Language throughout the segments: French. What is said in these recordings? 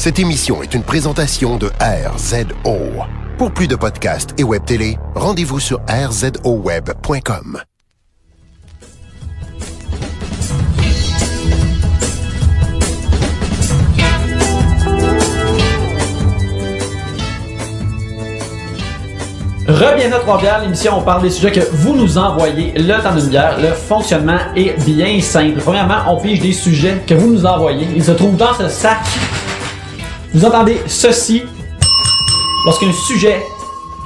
Cette émission est une présentation de RZO. Pour plus de podcasts et web télé, rendez-vous sur rzoweb.com. Rebienvenue à Trois-Bières, l'émission où on parle des sujets que vous nous envoyez. Le temps d'une bière, le fonctionnement est bien simple. Premièrement, on pige des sujets que vous nous envoyez. Ils se trouvent dans ce sac. Vous entendez ceci lorsqu'un sujet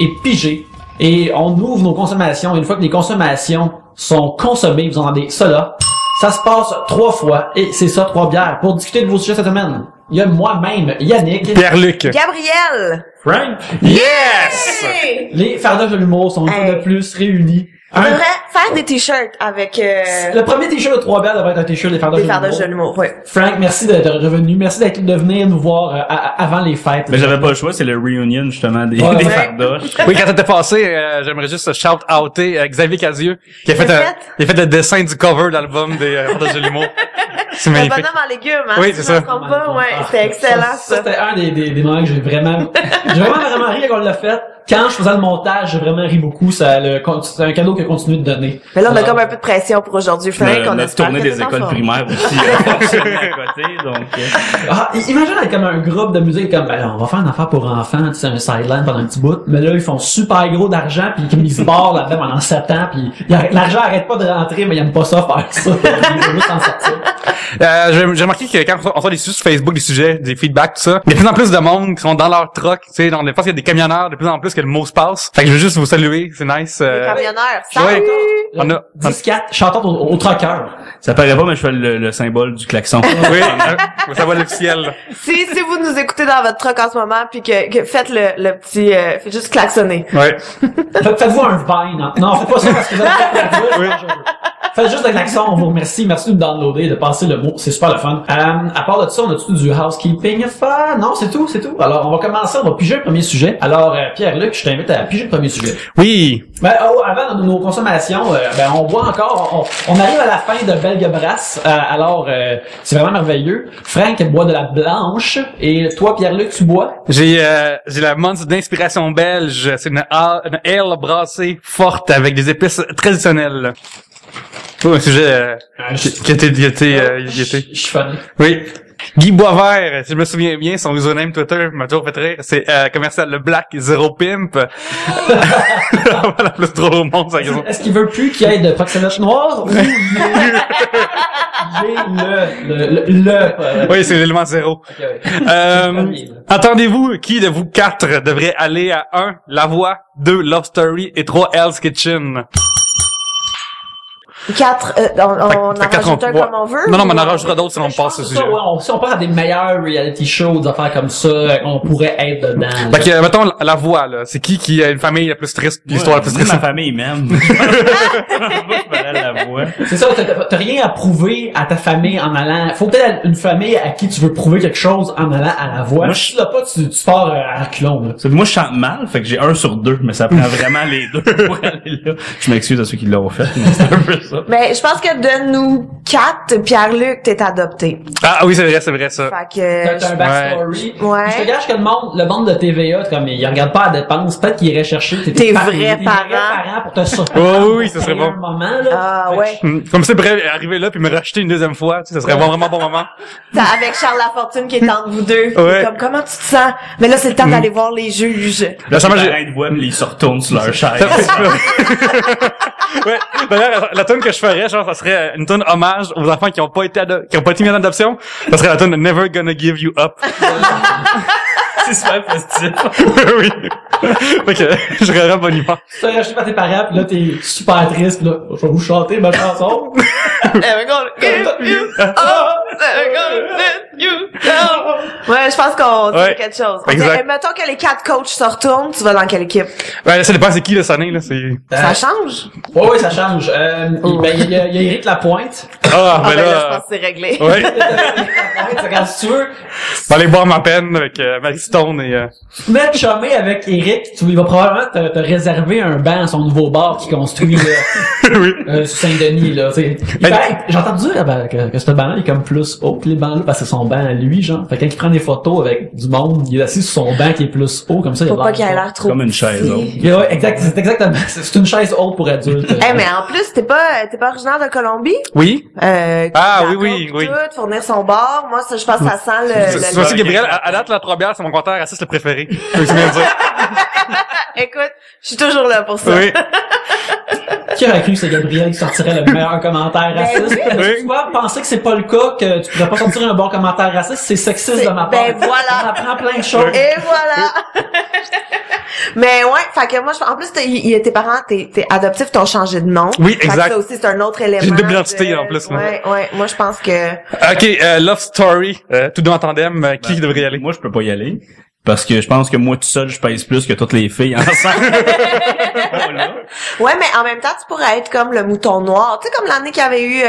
est pigé et on ouvre nos consommations. Et une fois que les consommations sont consommées, vous entendez cela. Ça se passe 3 fois et c'est ça, Trois-Bières. Pour discuter de vos sujets cette semaine, il y a moi-même, Yannick, Pierre-Luc, Gabriel, Frank, yes! hey! les fardages de l'humour sont une fois de plus réunis. On devrait faire des t-shirts avec Le premier t-shirt de Trois-Bières devrait être un t-shirt des fardages des fardages de l'humour, oui. Frank, merci d'être revenu. Merci de venir nous voir avant les fêtes. Mais j'avais pas le choix, c'est le reunion justement des fardoches. Oui, quand t'étais passé, j'aimerais juste shout-outer Xavier Casieux, qui a fait le dessin du cover d'album des Fardages de l'humour. C'est Le magnifique. bonhomme en légumes, hein? Oui, si c'est je me ça. trompe pas, ouais, c'était excellent, ça. C'était un des moments que j'ai vraiment ri quand on l'a fait. Quand je faisais le montage, j'ai vraiment ri beaucoup. C'est un cadeau qui a continué de donner. Mais là, on a comme un peu de pression pour aujourd'hui, Frank, on Notre espère tournée que des t'es en écoles forme. primaires aussi fonctionnait à côté, donc... Imagine être comme un groupe de musique comme, ben, on va faire une affaire pour enfants, tu sais, un sideline pendant un petit bout. Mais là, ils font super gros d'argent pis ils se barrent là-dedans pendant 7 ans pis l'argent arrête pas de rentrer, mais ils aiment pas ça faire ça. Ils veulent juste s'en sortir. J'ai remarqué que quand on sort des sujets sur Facebook, des sujets, des feedbacks, tout ça, il y a de plus en plus de monde qui sont dans leur truck, tu sais, je pense qu'il y a des camionneurs de plus en plus que le mot se passe. Fait que je veux juste vous saluer, c'est nice. Les camionneurs, Ouais. salut! On a- 10-4, chantant au trucker. Ça paraît pas, mais je fais le symbole du klaxon. Oui, ça va l'officiel. Si vous nous écoutez dans votre truck en ce moment puis que faites le petit, faites juste klaxonner. Ouais. Faites-vous un vine. Non, faites pas ça parce que vous avez pas de Faites juste de l'accent, on vous remercie. Merci de nous downloader, de passer le mot. C'est super le fun. À part de ça, on a tout du housekeeping à faire? Non, c'est tout. Alors, on va commencer, on va piger le premier sujet. Alors, Pierre-Luc, je t'invite à piger le premier sujet. Oui. Avant nos consommations, on boit encore, on arrive à la fin de Belge Brasse. Alors, c'est vraiment merveilleux. Frank boit de la blanche. Et toi, Pierre-Luc, tu bois? J'ai la montre d'inspiration belge. C'est une ale brassée forte avec des épices traditionnelles. Oh, un sujet qui était. Je suis fan. Oui. Guy Boisvert, si je me souviens bien, son username Twitter m'a toujours fait rire. C'est commercial le Black Zero Pimp. Voilà, plus trop au monde, ça. Est-ce qu'il veut plus qu'il y ait de proxénète noir ou Oui, c'est l'élément zéro. Entendez-vous qui de vous 4 devrait aller à 1 La Voix, 2 Love Story et 3 Hell's Kitchen? 4, on en Fait rajoute un comme on veut? Non, ou- mais on en rajoutera d'autres si on passe ce sujet. Si on parle à des meilleurs reality shows, des affaires comme ça, on pourrait être dedans. Fait que, mettons, La Voix, là. C'est qui a une famille la plus triste, l'histoire la plus triste? Ma famille même. Je parlais à la voix. C'est ça, t'as rien à prouver à ta famille en allant. Faut peut-être une famille à qui tu veux prouver quelque chose en allant à la voix. Moi, Si tu l'as pas, tu pars à reculons, là. Moi, je chante mal, fait que j'ai 1 sur 2, mais ça prend vraiment les 2 pour aller là. Je m'excuse à ceux qui l'ont fait, mais c'est un peu ça. Mais je pense que de nous 4, Pierre-Luc, t'es adopté. Ah oui, c'est vrai, ça. Fait T'as un que, backstory. Ouais. Je te gage que le monde de TVA, comme, il regarde pas la dépense, peut-être qu'il irait chercher Tes vrais parents pour te sortir. Oui, ça serait bon. Un moment, là. ah ouais. Comme ça, pourrait arriver là puis me racheter une deuxième fois, tu sais, ça serait vraiment bon moment. T'as avec Charles Lafortune qui est entre vous deux. Ouais. Comme, comment tu te sens? Mais là, c'est le temps d'aller voir les juges. Là, ça Les parents de voix, mais ils se retournent sur leur chaise. Ouais. D'ailleurs, la tune que je ferais, genre, ça serait une tune hommage aux enfants qui ont pas été mis en adoption. Ça serait la tune Never Gonna Give You Up. C'est super festif. Oui. Fait que, je serais vraiment bonne humeur. Tu t'as racheté par tes parents, pis là, t'es super triste, pis là, je vais vous chanter ma chanson. Never gonna give you up. Never gonna let you down. Ouais, je pense qu'on dit Ouais. quelque chose. Exact. Ok, mettons que les 4 coachs se retournent, tu vas dans quelle équipe? Ouais, là, ça dépend c'est qui, là, cette année, là, c'est... Ça change? Oui, ça change. Il y a Éric Lapointe. Ah, Ah, ben ben là, je là... pense que c'est réglé. Ouais. Regarde, si tu veux, Je vais aller boire ma peine avec Marie Stone et... mettre chumé avec Éric, il va probablement te réserver un banc à son nouveau bar qu'il construit, là, oui. sur Saint-Denis, là, tu sais. J'entends dire que ce banc-là, il est comme plus plus haut que les bancs là, parce que c'est son banc à lui, genre. Fait que quand il prend des photos avec du monde, il est assis sur son banc qui est plus haut, comme ça, il a Faut pas qu'il ait l'air trop Comme une chaise petit. haute. Ouais, exact, c'est exactement. C'est une chaise haute pour adultes. Mais en plus, t'es pas originaire de Colombie? Oui. Ah oui. Tout, fournir son bar. Moi, ça, je pense que ça sent C'est aussi Gabriel, à date, la 3 bières, c'est mon compteur raciste le préféré. Je veux bien dire. Écoute, je suis toujours là pour ça. Oui. Qui aurait cru que c'est Gabriel qui sortirait le meilleur commentaire raciste? oui. Tu vois, penser que c'est pas le cas, que tu pourrais pas sortir un bon commentaire raciste, c'est sexiste de ma part. Ben voilà. On apprend plein de choses. Et voilà. Mais ouais, fait que moi, en plus, tes parents, t'es adoptif, t'ont changé de nom. Oui, Fait que exact. ça aussi, c'est un autre élément. J'ai une double identité, en plus, moi. Ouais. Moi, je pense que... OK, Love Story, tout deux en tandem, qui devrait y aller? Moi, je peux pas y aller. Parce que je pense que moi, tout seul, je pèse plus que toutes les filles ensemble. Voilà. Ouais, mais en même temps, tu pourrais être comme le mouton noir. Tu sais, comme l'année qu'il y avait eu,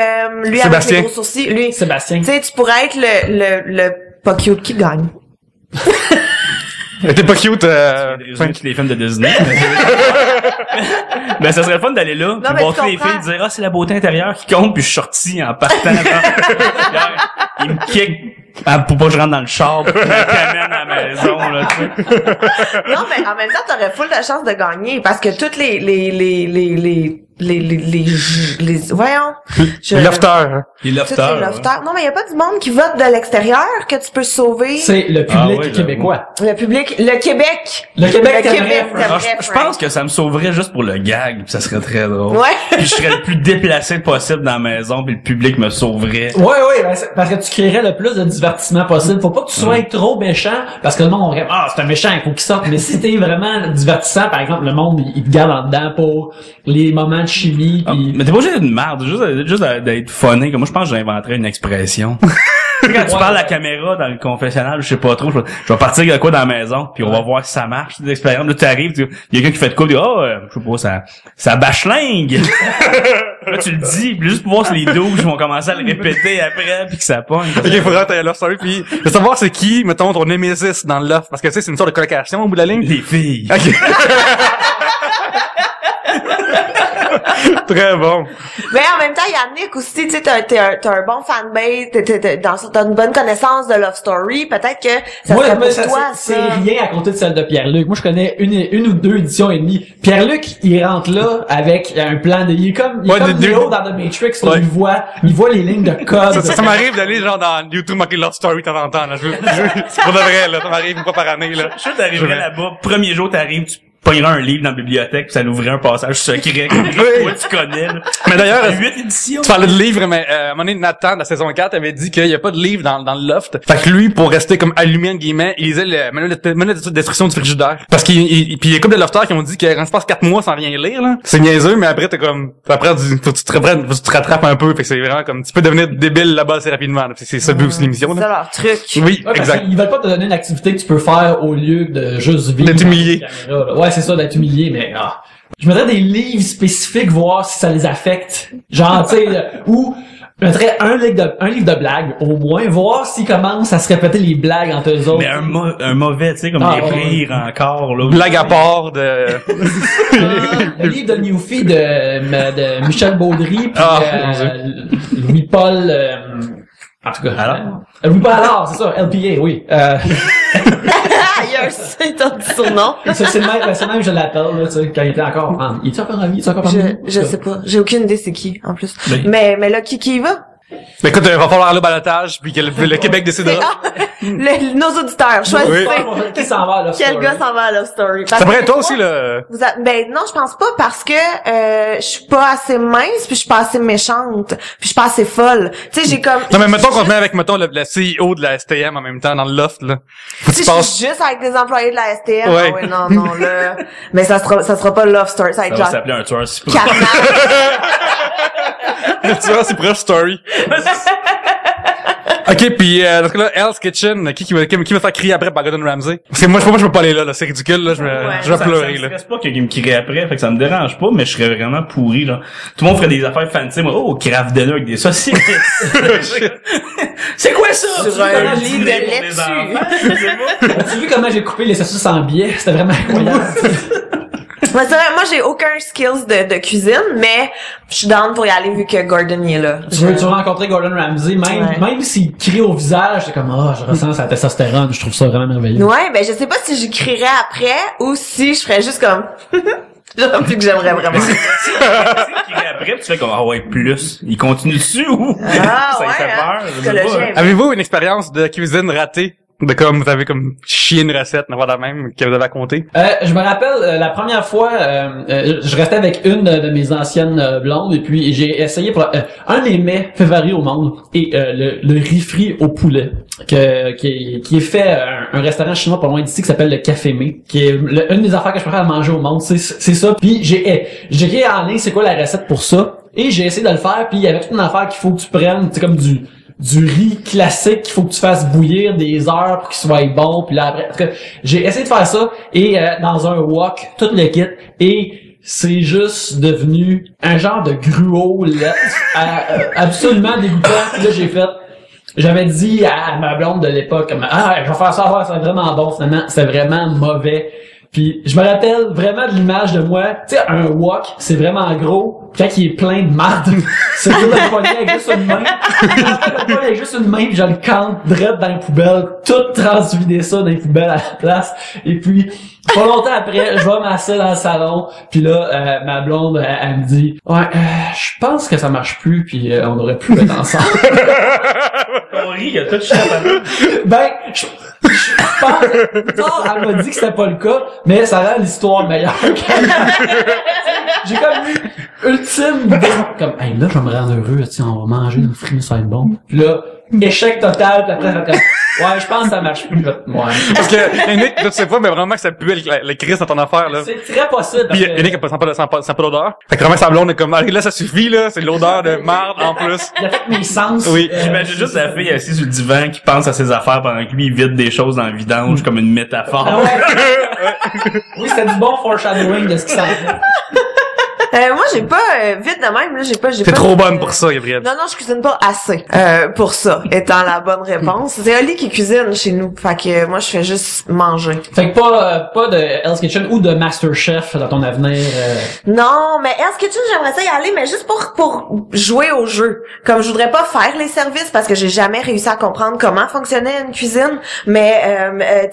lui Sébastien. avec les gros sourcils. Lui. Sébastien. Tu sais, tu pourrais être le pas cute qui gagne. T'es pas cute, Résumer tous les films de Disney. Mais ça serait le fun d'aller là, puis mais voir tu toutes les comprends. filles dire, c'est la beauté intérieure qui compte, puis je suis sorti en partant. Il me kick pour pas que je rentre dans le char, puis il m'amène à la maison, là, tu sais. Non, mais en même temps, t'aurais full de chance de gagner parce que toutes les voyons. Lofter. Il est Toutes les lofters. Non, mais y a pas du monde qui vote de l'extérieur que tu peux sauver. C'est le public Ah oui, québécois. Le public, le Québec. Le Québec Le t'aimerait, Québec Frank. t'aimerait, Je pense que ça me sauverait juste pour le gag, puis ça serait très drôle. Ouais. Puis je serais le plus déplacé possible dans la maison, puis le public me sauverait. Ouais, ben, parce que tu créerais le plus de divertissement possible. Faut pas que tu sois trop méchant, parce que le monde, on dirait, c'est un méchant, il faut qu'il sorte. Mais si t'es vraiment divertissant, par exemple, le monde, il te garde en dedans pour les moments de chimie, Ah, pis... mais t'es pas obligé d'être une merde, juste d'être funny. Comme moi, je pense que j'inventerais une expression. Tu sais, quand tu Ouais. parles à la caméra dans le confessionnal, je sais pas trop, je vais partir de quoi dans la maison, puis on va voir si ça marche, des expériences. Là, t'arrives, il y a quelqu'un qui fait de quoi, tu dis, je sais pas, ça bâchelingue. Là, tu le dis, puis juste pour voir si les douches vont commencer à le répéter après, puis que ça pogne. OK, il faudrait être Love Story, puis de savoir c'est qui, mettons, ton némésis dans le Love. Parce que, tu sais, c'est une sorte de colocation au bout de la ligne. Les filles. OK. Très bon. Mais en même temps, Yannick aussi, tu sais, t'as un bon fanbase, t'as une bonne connaissance de Love Story. Peut-être que ça Moi, serait pour ça, toi, c'est ça. rien à côté de celle de Pierre-Luc. Moi, je connais une ou deux éditions et demie. Pierre-Luc, il rentre là avec un plan de... Il est comme Neo dans The Matrix. Là, Ouais. il voit les lignes de code. Ça m'arrive d'aller, genre, dans YouTube marquer Love Story de temps en temps, là. C'est pour de vrai, là. Ça m'arrive une fois par année, là. Je suis sûr que t'arriverais là-bas, premier jour t'arrives, tu pogneras un livre dans la bibliothèque, puis ça l'ouvrirait un passage secret, comme toi tu connais, là. Mais d'ailleurs, 8 éditions. tu parlais de livres, mais à un moment donné, Nathan, de la saison 4, avait dit qu'il y a pas de livre dans le loft. Fait que lui, pour rester comme allumé, entre guillemets, il lisait le manuel de destruction du frigidaire. Parce puis il y a comme des lofters qui ont dit que quand tu passes 4 mois sans rien lire, là, c'est niaiseux, mais après t'es comme, après, faut que tu te rattrapes un peu, fait que c'est vraiment comme, tu peux devenir débile là-bas assez rapidement, là. C'est ça le but aussi de l'émission, C'est là. ça leur truc. Oui, Ouais, parce exact. qu'ils veulent pas te donner une activité que tu peux faire au lieu de juste vivre. D'être humilié. devant la caméra, là. Ouais, c'est ça, d'être humilié, mais je mettrais des livres spécifiques, voir si ça les affecte. Genre, tu sais, ou je mettrais un livre de blagues, au moins, voir s'ils commencent à se répéter les blagues entre eux autres. Mais un mauvais, tu sais, comme les rires encore, là. Blague à part de... Le livre de Newfie de Michel Baudry, puis mon Dieu. Louis-Paul... en tout cas, Alors? Louis-Paul Allard, c'est ça, LPA, oui. Il y a un site en dessous son nom. C'est le même, je l'appelle, là, tu sais, quand il était encore il est encore en vie? Il est encore parmi nous? Je sais pas. J'ai aucune idée c'est qui, en plus. Mais- Mais là, qui y va? Mais écoute, il va falloir aller au balotage, puis que le Québec décidera. Nos auditeurs, choisissez. Qui s'en va, là? Quel gars s'en va à Love Story? Parce Ça pourrait que être toi moi, aussi, là. Ben non, je pense pas parce que je suis pas assez mince, puis je suis pas assez méchante, puis je suis pas assez folle. Tu sais, j'ai comme Non, mais mettons qu'on te met avec, mettons, le CEO de la STM en même temps dans le loft, là. Faut que si tu je passes. suis juste avec des employés de la STM. Ouais. Ah ouais, non, là. Mais ça sera pas Love Story, ça va Ça être va genre s'appeler un tueur si carnage. Tu vois, c'est proche story. OK, puis dans ce cas-là, Hell's Kitchen, qui va faire crier après par Gordon Ramsay? Parce que moi, je peux pas aller là, c'est ridicule, là, je vais pleurer, Ça là. me stresse pas quelqu'un me crierait après, fait que ça me dérange pas, mais je serais vraiment pourri, là. Tout le monde ferait des affaires fancy, moi, craft dinner avec des saucisses. C'est quoi ça? Sur un lit de dîner pour des laitue. enfants, je sais pas. As-tu vu comment j'ai coupé les saucisses en biais? C'était vraiment incroyable. Ouais, c'est vrai, moi j'ai aucun skills de cuisine, mais je suis down pour y aller vu que Gordon y est là. Tu veux rencontrer Gordon Ramsay, même s'il crie au visage, c'est comme, je ressens sa testostérone, je trouve ça vraiment merveilleux. Ouais, ben je sais pas si j'y crierais après ou si je ferais juste comme, genre plus que j'aimerais vraiment. Après, tu fais comme, plus. Il continue dessus ou? Ah, ça ouais, fait peur, je sais psychologie. pas. Avez-vous une expérience de cuisine ratée? De comme vous avez comme chié une recette, n'importe la même, que vous avez raconté? Je me rappelle, la première fois, je restais avec une de mes anciennes blondes et puis j'ai essayé pour un des mets favoris au monde et le riz frit au poulet qui est fait un restaurant chinois pas loin d'ici qui s'appelle le Café Mé, qui est une des affaires que je préfère manger au monde, c'est ça. Puis j'ai écrit en ligne c'est quoi la recette pour ça et j'ai essayé de le faire puis il y avait toute une affaire qu'il faut que tu prennes, c'est comme du riz classique qu'il faut que tu fasses bouillir des heures pour qu'il soit bon, puis là après, en tout cas, j'ai essayé de faire ça et dans un wok, tout le kit, et c'est juste devenu un genre de gruau absolument dégoûtant. Puis là j'avais dit à ma blonde de l'époque comme je vais faire ça, c'est vraiment bon. Finalement c'était vraiment mauvais. Puis je me rappelle vraiment de l'image de moi, tu sais, un wok, c'est vraiment gros, quand il est plein de marde, c'est tout le poignet avec juste une main, avec juste une main, puis je le cante direct dans les poubelles, tout transvider ça dans les poubelles à la place, et puis pas longtemps après, je vais m'asseoir dans le salon, puis là, ma blonde, elle me dit, je pense que ça marche plus, puis on aurait pu être ensemble. On rit, il y a tout chien Ben, je pense, elle m'a dit que c'était pas le cas, mais ça rend l'histoire meilleure. J'ai comme eu ultime comme, là, je vais me rendre heureux, tiens, on va manger une frite, ça va être bon. Puis là, échec total, puis après, je pense que ça marche plus. Parce que, Yannick, tu sais pas, mais vraiment que ça pue le Christ dans ton affaire, là. C'est très possible. Puis Yannick, sent pas d'odeur. Fait que vraiment, sa blonde est comme, là, ça suffit, là, c'est l'odeur de marde, en plus. Il a fait mes sens. Oui. J'imagine juste la fille assise sur le divan qui pense à ses affaires pendant que lui, il vide des choses dans le vidange comme une métaphore. Ah ouais. Oui, c'était du bon foreshadowing de ce qui s'en fait. Moi, j'ai pas vite de même là, j'ai pas. T'es trop bonne pour ça, Gabrielle. Non, je cuisine pas assez pour ça, étant la bonne réponse. C'est Oli qui cuisine chez nous, fait que moi, je fais juste manger. Fait que pas de Hell's Kitchen ou de MasterChef dans ton avenir. Non, mais Hell's Kitchen, j'aimerais ça y aller, mais juste pour jouer au jeu. Comme je voudrais pas faire les services parce que j'ai jamais réussi à comprendre comment fonctionnait une cuisine, mais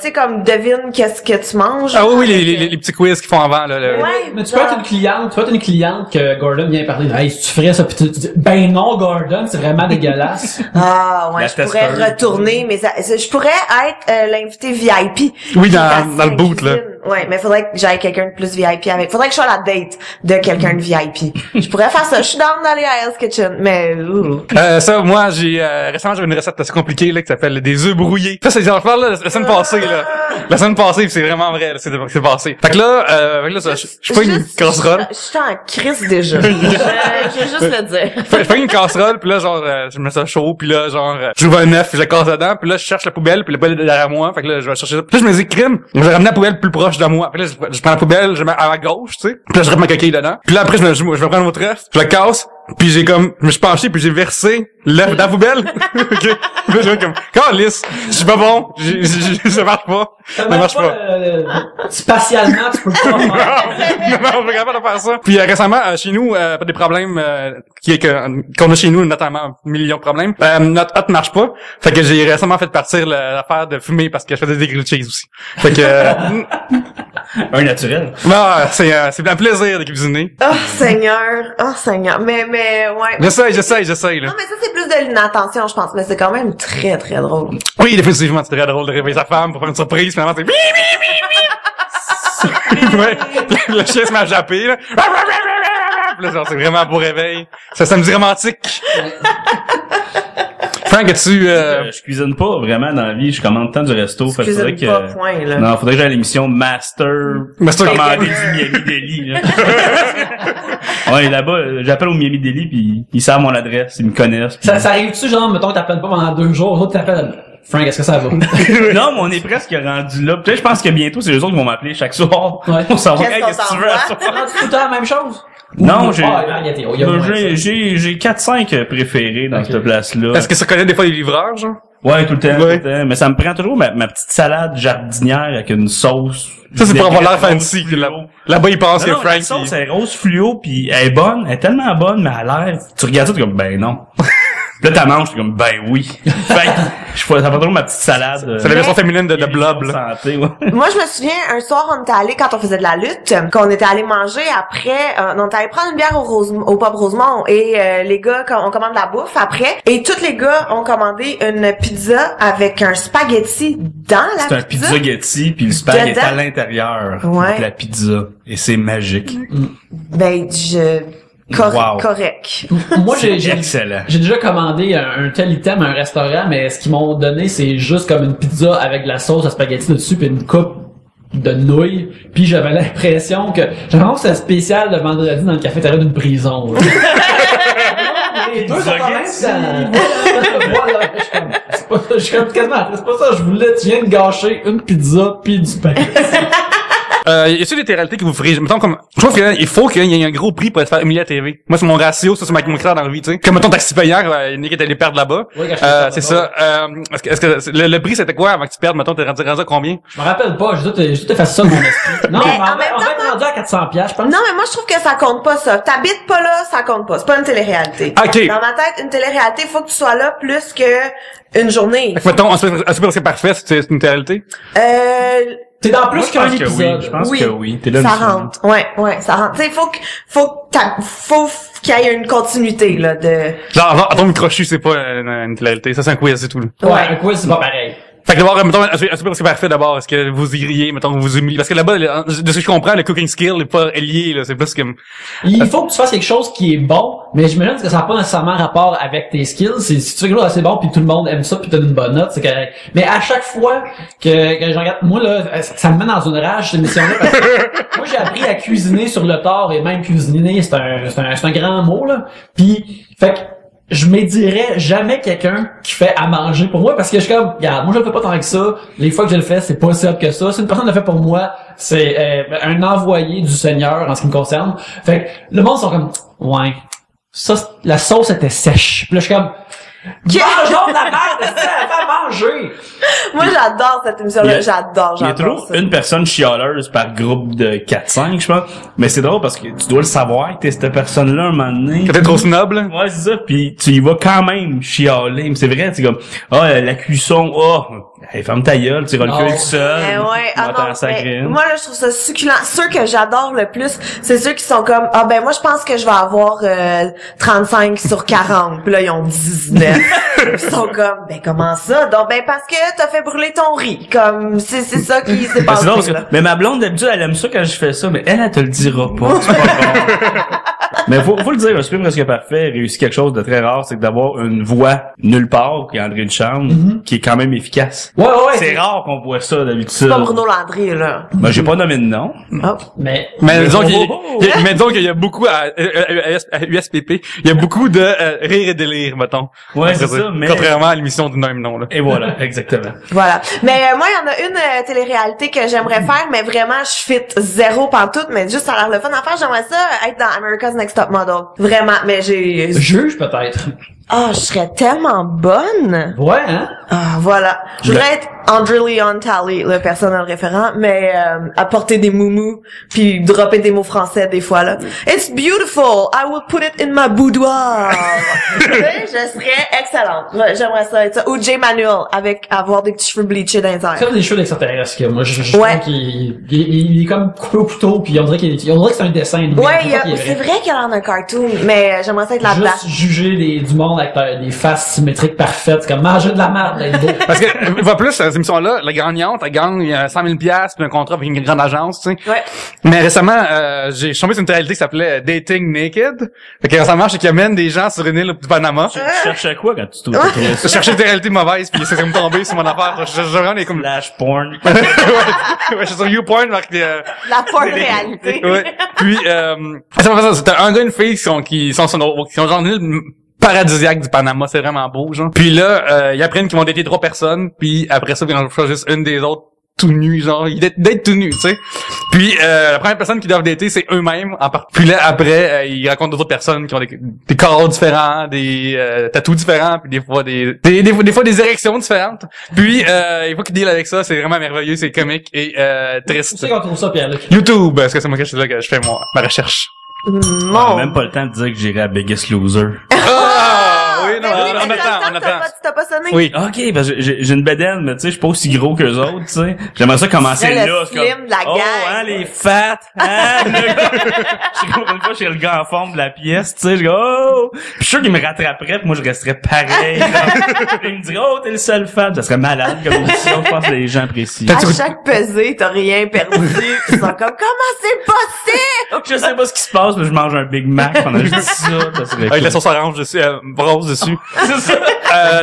tu sais comme devine qu'est-ce que tu manges. Ah oui, les petits quiz qu'ils font avant, là. Ouais, Mais tu peux être une cliente que Gordon vient parler. Hey, si tu ferais ça, puis tu dis, ben non, Gordon, c'est vraiment dégueulasse. Ah ouais, La je pourrais testeuse. retourner, mais je pourrais être l'invité VIP. Oui, qui est dans assis le en boot, là. cuisine. Ouais, mais faudrait que j'aille quelqu'un de plus VIP avec. Faudrait que je sois la date de quelqu'un de VIP. Je pourrais faire ça. Je suis down d'aller à Hell's Kitchen, mais Ça, moi, récemment, j'ai une recette assez compliquée, là, qui s'appelle des œufs brouillés. Ça, c'est, j'en parle, là, la semaine passée, là. La semaine passée, c'est vraiment vrai, là, c'est passé. Fait que là, je fais une casserole. Je suis en crise déjà. Je vais juste le dire. Je fais une casserole, puis là, genre, je mets ça chaud, puis là, genre, j'ouvre un œuf, je le casse dedans, puis là, je cherche la poubelle, puis la poubelle est derrière moi, fait que là, je vais chercher ça. Puis là, je me dis, crime, je vais ramener la poubelle plus proche de moi. Puis là, je prends la poubelle, je mets à ma gauche, tu sais. Puis là, je remets ma coquille dedans. Puis là, après, je vais prendre votre œuf, je le casse, puis je me suis penché, puis j'ai versé l'œuf dans la poubelle. Ok. Puis là, je vais comme, calisse, je suis pas bon, ça marche pas. Ça marche pas. Spatialement, tu peux pas faire. Non, on est capable de faire ça. Puis récemment, chez nous, pas des problèmes qu'on a chez nous, notamment millions de problèmes. Notre hot marche pas. Fait que j'ai récemment fait partir l'affaire de fumer parce que je faisais des grilled cheese aussi. Fait que Un naturel. non, c'est un plaisir de cuisiner. Oh Seigneur. Mais ouais. J'essaye là. Non, mais ça, c'est plus de l'inattention, je pense. Mais c'est quand même très, très drôle. Oui, définitivement, c'est très drôle de réveiller sa femme pour faire une surprise, finalement c'est ouais, le chien se m'a jappé, là. Puis là, genre, c'est vraiment un beau réveil. Ça samedi romantique. Frank, as-tu Je cuisine pas vraiment dans la vie, je commande tant du resto. Tu cuisines pas, point, là. Non, faudrait que j'aille à l'émission Master commander du Miami Deli, là. Ouais, là-bas, j'appelle au Miami Deli puis ils savent mon adresse, ils me connaissent. Puis... Ça arrive-tu, genre, mettons que t'appelles pas pendant 2 jours, l'autre t'appelle, Frank, est-ce que ça va? Non, mais on est presque rendu là. Peut-être, je pense que bientôt, c'est les autres qui vont m'appeler chaque soir. Ouais. On s'en va. Qu'est-ce Hey, qu'on qu'est-ce que tu veux à soir? Tu tout le temps la même chose? Non, j'ai j'ai 4-5 préférés dans cette place-là. est-ce que ça connaît des fois les livreurs, genre? Ouais, tout le temps, Ouais. tout le temps. Mais ça me prend toujours ma petite salade jardinière avec une sauce. Ça, c'est pour avoir l'air rose fancy. fluo. Là-bas, ils pensent que Non, Frank... la sauce, elle est rose fluo, puis elle est bonne, elle est tellement bonne, mais elle a l'air... Tu regardes ça, t'es comme, ben non. Puis là, t'as manges, t'es comme, ben oui. Fait que, ça fait toujours ma petite salade. C'est la version féminine de Blob, là. Santé, ouais. Moi, je me souviens, un soir, on était allé, quand on faisait de la lutte, qu'on était allé manger après, on était allé prendre une bière au Pub Rosemont, et les gars, on commande la bouffe après, et tous les gars ont commandé une pizza avec un spaghetti dans la C'est un pizza. pizza-ghetti, puis le spag est à Dedans. l'intérieur Ouais. de la pizza. Et c'est magique. Ben, Wow. correct. Moi, C'est j'ai excellent. j'ai déjà commandé un tel item à un restaurant, mais ce qu'ils m'ont donné, c'est juste comme une pizza avec de la sauce à spaghetti dessus puis une coupe de nouilles. Puis j'avais l'impression que... J'avais l'impression que c'était spécial de vendredi dans le cafétéria d'une prison. là. Les deux sont en même temps. Voilà, je suis comme quasiment, c'est pas ça, je voulais, tu viens de gâcher une pizza pis du spaghetti. Y a-t-il des réalités que vous ferez? Mettons comme, je trouve qu'il faut qu'il y ait un gros prix pour être faire humilier à la TV. Moi, c'est mon ratio, ça, c'est mon critère dans la vie, tu sais. Comme, mettons, Taxi Payant, Nick est allé perdre là-bas. Ouais, quand je fais C'est ça. Est-ce que le prix, c'était quoi avant que tu perdes? Mettons, t'es rendu à combien? Je me rappelle pas, j'ai tout effacé ça de mon esprit. Non, Mais on en même va temps, être rendu à 400 piastres, je pense. Non, mais moi, je trouve que ça compte pas, ça. T'habites pas là, ça compte pas. C'est pas une télé-réalité. OK. Dans ma tête, une télé-réalité, faut que tu sois là plus que une journée. Fait que, mettons, un super c'est parfait, c'est une réalité. T'es dans plus Moi, je qu'un pense que épisode. oui. Je pense Oui. que oui. T'es là Ça une semaine. rentre. Ouais, ça rentre. Tu sais, faut qu'il y ait une continuité, là, de... Genre, ton microchu, c'est pas une réalité. Ça, c'est un quiz, c'est tout, là. Ouais, un quiz, c'est pas pareil. Fait que d'abord, mettons, un super c'est parfait d'abord. Est-ce que vous iriez, mettons, vous humiliez? Parce que là-bas, de ce que je comprends, le cooking skill est pas lié, là. C'est plus comme... Il faut que tu fasses quelque chose qui est bon, mais j'imagine que ça n'a pas nécessairement rapport avec tes skills. Si tu fais quelque chose assez bon puis tout le monde aime ça puis t'as une bonne note, c'est correct. Mais à chaque fois que je regarde, moi là, ça me met dans une rage cette émission-là parce que moi j'ai appris à cuisiner sur le tard et même cuisiner, c'est un grand mot là. Puis fait que je médirais jamais quelqu'un qui fait à manger pour moi parce que je suis comme, regarde, moi je le fais pas tant que ça. Les fois que je le fais, c'est pas si hot que ça. Si une personne le fait pour moi, c'est un envoyé du Seigneur en ce qui me concerne. Fait que le monde sont comme, ouais, ça, la sauce était sèche. Puis là je suis comme, mange de la merde, fais manger. Moi, j'adore cette émission-là. J'adore Il y a toujours ça. une personne chialeuse par groupe de 4-5, je pense. Mais c'est drôle parce que tu dois le savoir que t'es cette personne-là un moment donné. Quand t'es trop snob, là. Ouais, c'est ça. Puis tu y vas quand même chialer. Mais c'est vrai, c'est comme, la cuisson, hey, ferme ta gueule, tu iras le Non. cuire tout seul. Ouais, Tu vas t'en non, sacrer mais une. moi là je trouve ça succulent. Ceux que j'adore le plus, c'est ceux qui sont comme ben moi je pense que je vais avoir 35 sur 40. Puis là ils ont 19. Ils sont comme ben comment ça? Donc ben parce que t'as fait brûler ton riz. Comme c'est ça qui s'est Ben, passé. c'est drôle parce que, là. mais ma blonde d'habitude elle aime ça quand je fais ça, mais elle te le dira pas. C'est pas bon. Mais faut le dire, un super presque parfait réussit quelque chose de très rare, c'est que d'avoir une voix nulle part, qui est André Ducharme, qui est quand même efficace. Ouais. C'est rare qu'on voit ça d'habitude. C'est pas Bruno Landry là. Ben, j'ai pas nommé de nom. Oh. Mais Mais disons oh, qu'il y a beaucoup à USPP, il y a beaucoup de rire et délire, mettons. Ouais, c'est ça, mais... Contrairement à l'émission du même nom, là. Et voilà, exactement. Voilà. Mais moi, il y en a une télé-réalité que j'aimerais faire, mais vraiment, je fit zéro pantoute, mais juste ça a l'air le fun à faire. J'aimerais ça être dans America's Next Top Model. Vraiment, mais j'ai... juge peut-être. Ah, je serais tellement bonne. Ouais, hein? Ah, voilà. Je voudrais être Andre Leon Talley, le personnel référent, mais apporter des moumous puis dropper des mots français des fois là. It's beautiful. I will put it in my boudoir. Tu sais, je serais excellente. Ouais, j'aimerais ça être ça. Ou Jay Manuel avec avoir des petits cheveux bleachés dans les C'est airs. comme des choses d'extraterrestres que moi je Ouais. trouve qu'il est comme coupé au couteau puis on dirait que c'est un dessin. animé. Ouais, Je trouve pas qu'il est c'est vrai qu'il y a l'air d'un cartoon, mais j'aimerais ça être là-dedans. Juste juger du monde avec des faces symétriques parfaites, c'est comme manger de la merde d'être beau. Parce que, va plus, cette émission-là, la gagnante, elle gagne 100 000 piastres puis un contrat avec une grande agence, tu sais. Ouais. Mais récemment, j'ai tombé sur une réalité qui s'appelait Dating Naked. Fait que ça marche, c'est qu'ils amènent des gens sur une île du Panama. Tu cherchais quoi quand tu trouves Je ça? cherchais des réalités mauvaises puis c'est comme tombé sur mon affaire. Je vraiment des comme... Flash porn. ouais, je suis sur YouPorn, marqué... La porn réalité. ouais. Puis, ça m'a fait ça. C'était un gars et une fille qui sont genre une île paradisiaque du Panama, c'est vraiment beau, genre. Puis là, ils apprennent qu'ils vont dater 3 personnes, puis après ça, ils en choisissent une des autres tout nu, genre, il date tout nu, tu sais. Puis la première personne qu'ils doivent dater, c'est eux-mêmes. Puis là, après, ils rencontrent d'autres personnes qui ont des corps différents, des tatous différents, puis des fois des érections différentes. Puis il faut qu'ils dealent avec ça. C'est vraiment merveilleux, c'est comique et triste. Tu sais qu'on trouve ça, Pierre-Luc? YouTube, parce que c'est moi que je fais ma recherche. On a même pas le temps de dire que j'irai à Biggest Loser. Oui, non, on attend. T'as pas sonné? Oui. Ok, parce que j'ai une bedaine, mais tu sais, je suis pas aussi gros qu'eux autres, tu sais. J'aimerais ça commencer Le là. C'est slim de la oh, gang. hein, les fat, hein, j'ai comme une fois chez le gars en forme de la pièce, tu sais, je dis, oh! Puis je suis sûr qu'il me rattraperait, puis moi, je resterais pareil, là. Puis il me dirait, oh, t'es le seul fat. Ça serait malade comme émission, je pense que les gens apprécient. À chaque pesée, t'as rien perdu. Ils sont comme, comment c'est possible? Je sais pas ce qui se passe, mais je mange un Big Mac pendant que je dis ça. Ça serait Avec cool. la sauce orange dessus, rose dessus. C'est ça.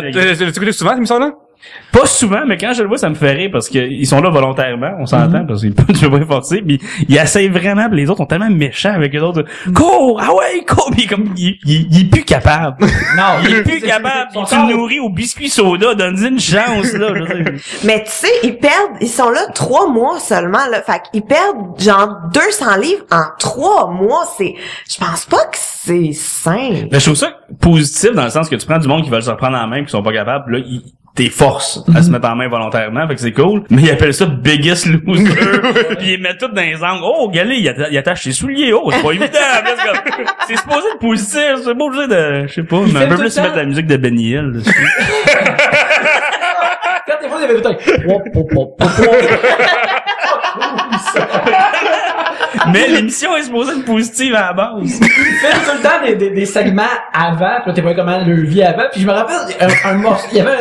Tu écouté souvent cette émission-là? Pas souvent, mais quand je le vois, ça me fait rire parce que ils sont là volontairement, on s'entend, parce qu'ils peuvent pas forcer, puis ils essayent vraiment, pis les autres sont tellement méchants avec les autres. Cours! Ah ouais, cours! Pis comme, il est plus capable. Non, Il est plus capable. Pis tu le nourris au biscuit soda, donne-lui une chance, là. Je veux dire. Mais tu sais, ils sont là 3 mois seulement, là. Fait qu'ils perdent, genre, 200 livres en 3 mois. Je pense pas que c'est sain. Mais je trouve ça positif dans le sens que tu prends du monde qui veulent se reprendre en main pis qui sont pas capables, pis là, t'es forces à se mettre en main volontairement, fait que c'est cool. Mais ils appellent ça Biggest Loser. Pis ils mettent tout dans les angles. Oh, regardez, il attache ses souliers. Oh, c'est pas évident. C'est supposé être positif. C'est pas obligé de, je sais pas, mais un peu plus mettre la musique de Benny Hill dessus. Quand t'es pas, il y avait tout Mais l'émission est supposée être positive à la base. Il fait tout le temps des segments avant, pis là, t'es pas comment le vie avant, puis je me rappelle, il y avait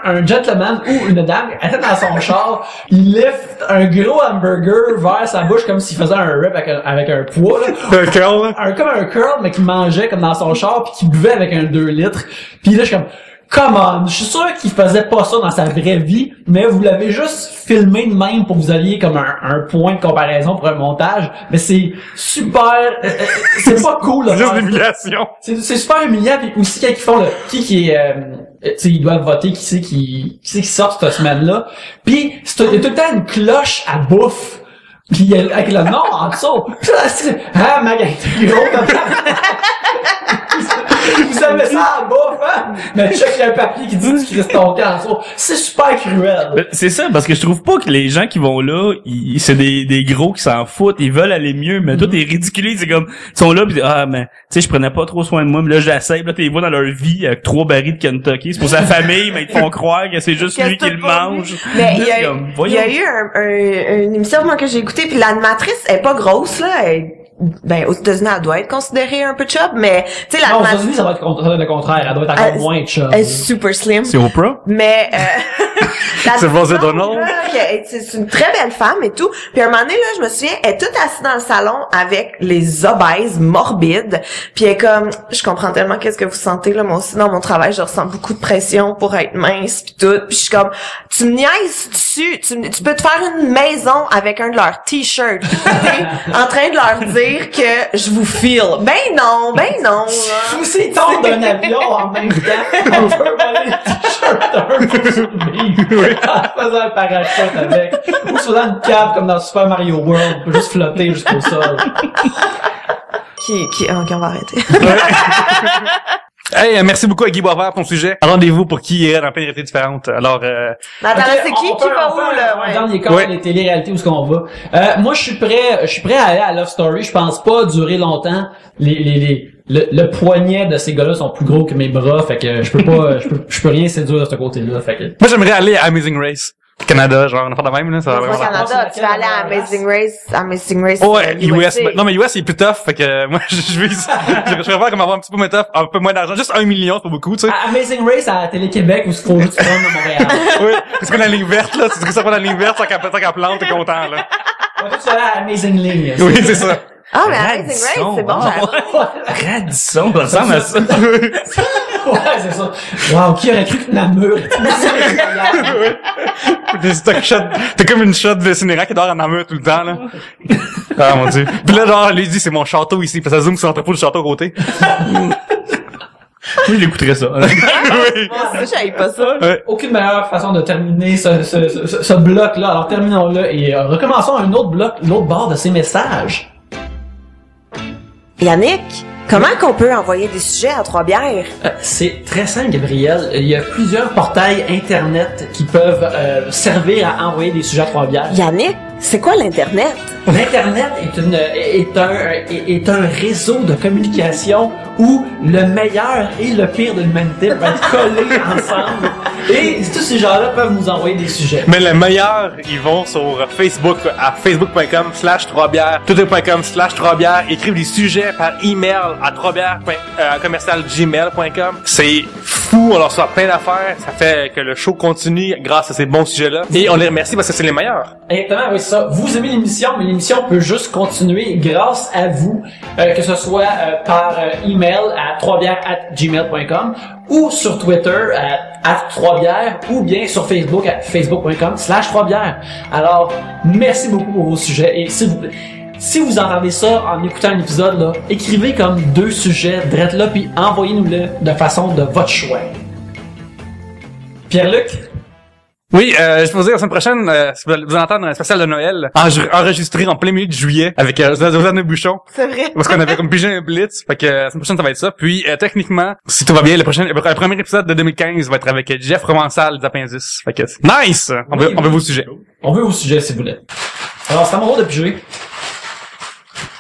un gentleman ou une dame, elle était dans son char, il lift un gros hamburger vers sa bouche comme s'il faisait un rip avec un poids, là. Un curl, là. Comme un curl, mais qui mangeait comme dans son char, puis qui buvait avec un 2 litres. Puis là, je suis comme, come on, je suis sûr qu'il faisait pas ça dans sa vraie vie, mais vous l'avez juste filmé de même pour que vous alliez comme un point de comparaison pour un montage, mais c'est super, c'est pas cool. C'est juste l'humiliation. C'est super humiliant, puis aussi quand ils font le qui est tu sais, ils doivent voter qui c'est qui sort cette semaine-là. Puis il y a tout le temps une cloche à bouffe. Puis avec le nom en dessous. Ah, Magali, t'es gros comme ça. Vous avez ça en bouffe, hein? Mais check, il y a un papier qui dit qu'il reste ton camp en dessous. C'est super cruel. C'est ça, parce que je trouve pas que les gens qui vont là, c'est des gros qui s'en foutent, ils veulent aller mieux, mais tout est ridiculé, c'est comme, ils sont là pis ah, mais, tu sais, je prenais pas trop soin de moi, mais là, j'essaie, là, t'es vois dans leur vie avec 3 barils de Kentucky, c'est pour sa famille, mais ils te font croire que c'est juste lui qui le mange. Mais il y a eu une émission, moi, que j'ai écoutée, puis l'animatrice est pas grosse, là, aux États-Unis, elle doit être considérée un peu chub, mais, tu sais, non, aux États-Unis, ça va être le contraire. Elle doit être encore moins chub. Elle est super slim. C'est Oprah? Mais, C'est Rosie Donald? C'est une très belle femme et tout. Puis à un moment donné, là, je me souviens, elle est toute assise dans le salon avec les obèses morbides. Puis elle est comme, je comprends tellement qu'est-ce que vous sentez, là. Moi aussi, dans mon travail, je ressens beaucoup de pression pour être mince pis tout. Puis je suis comme, tu me niaises dessus. Tu peux te faire une maison avec un de leurs t-shirts. T'es en train de leur dire que je vous feel. Ben non. Ou s'ils tombent d'un avion en même temps, on peut voler le t-shirt d'un pour survivre. En faisant un parachute avec. Ou se faisant une cape comme dans Super Mario World. On peut juste flotter jusqu'au sol. On va arrêter. Hey, merci beaucoup à Guy Boisvert pour ton sujet. Rendez-vous pour qui irait dans plein de réalités différentes. Alors, Attends, là, c'est qui va où, là? Un dernier cas, les télé-réalités, où est-ce qu'on va? Moi, je suis prêt à aller à Love Story. Je pense pas durer longtemps. Le poignet de ces gars-là sont plus gros que mes bras, fait que je peux rien séduire de ce côté-là, fait que. moi, j'aimerais aller à Amazing Race. Canada, genre, on a pas de même, là, ça va Au vraiment. Canada, tu vas aller à Amazing Race. Ouais, US. Non, mais US, il est plus tough, fait que, moi, je préfère comme avoir un petit peu moins tough, un peu moins d'argent. Juste 1 million, c'est pas beaucoup, tu sais. Amazing Race à Télé-Québec, où il faut juste prendre à Montréal. Oui. Parce que la ligne verte, là, c'est que ça prend la ligne verte, sans qu'elle plante, t'es content, là. On va tous aller à Amazing Ligne. Oui, c'est ça. Ah, mais Amazing Race, c'est bon, Radisson, ça ressemble à ça. Ouais, c'est ça. Wow, qui aurait cru que Namur était incroyable. T'as comme une shot de cinéra qui dort en Namur tout le temps, là. Ah, mon Dieu. Puis là, genre, lui dit, c'est mon château ici, parce que ça zoome sur l'entrepôt du château à côté. Oui, j'écouterais ça. Oui. Ça, j'aille pas ça. Aucune meilleure façon de terminer ce bloc-là. Alors terminons-le et recommençons un autre bloc, l'autre bord de ces messages. Yannick, comment qu'on peut envoyer des sujets à Trois-Bières? C'est très simple, Gabriel. Il y a plusieurs portails Internet qui peuvent servir à envoyer des sujets à Trois-Bières. Yannick, c'est quoi l'Internet? L'Internet est un réseau de communication où le meilleur et le pire de l'humanité peuvent être collés ensemble. Et tous ces gens-là peuvent nous envoyer des sujets. Mais le meilleur, ils vont sur Facebook, à facebook.com/3bières, twitter.com/3bières, écrivent des sujets par email à 3bières@gmail.com. C'est fou, on leur sort plein d'affaires, ça fait que le show continue grâce à ces bons sujets-là. Et on les remercie parce que c'est les meilleurs. Exactement, oui, ça. Vous aimez l'émission, mais l'émission peut juste continuer grâce à vous, que ce soit par email à 3bières@gmail.com ou sur Twitter à 3bières ou bien sur Facebook à facebook.com/3bières. Alors, merci beaucoup pour vos sujets et s'il vous plaît, si vous entendez ça en écoutant un épisode, là, écrivez comme 2 sujets, drette là, puis envoyez-nous-le de façon de votre choix. Pierre-Luc? Oui, je peux vous dire, la semaine prochaine, vous entendre un spécial de Noël enregistré en plein milieu de juillet avec Josiane Bouchon. C'est vrai. Parce qu'on avait comme pigé un blitz. Fait que la semaine prochaine, ça va être ça. Puis, techniquement, si tout va bien, le premier épisode de 2015 va être avec Jeff Provençal des Appendices. Fait que, nice! On veut vos sujets. On veut vos sujets, si vous voulez. Alors, c'est à mon rôle de piger.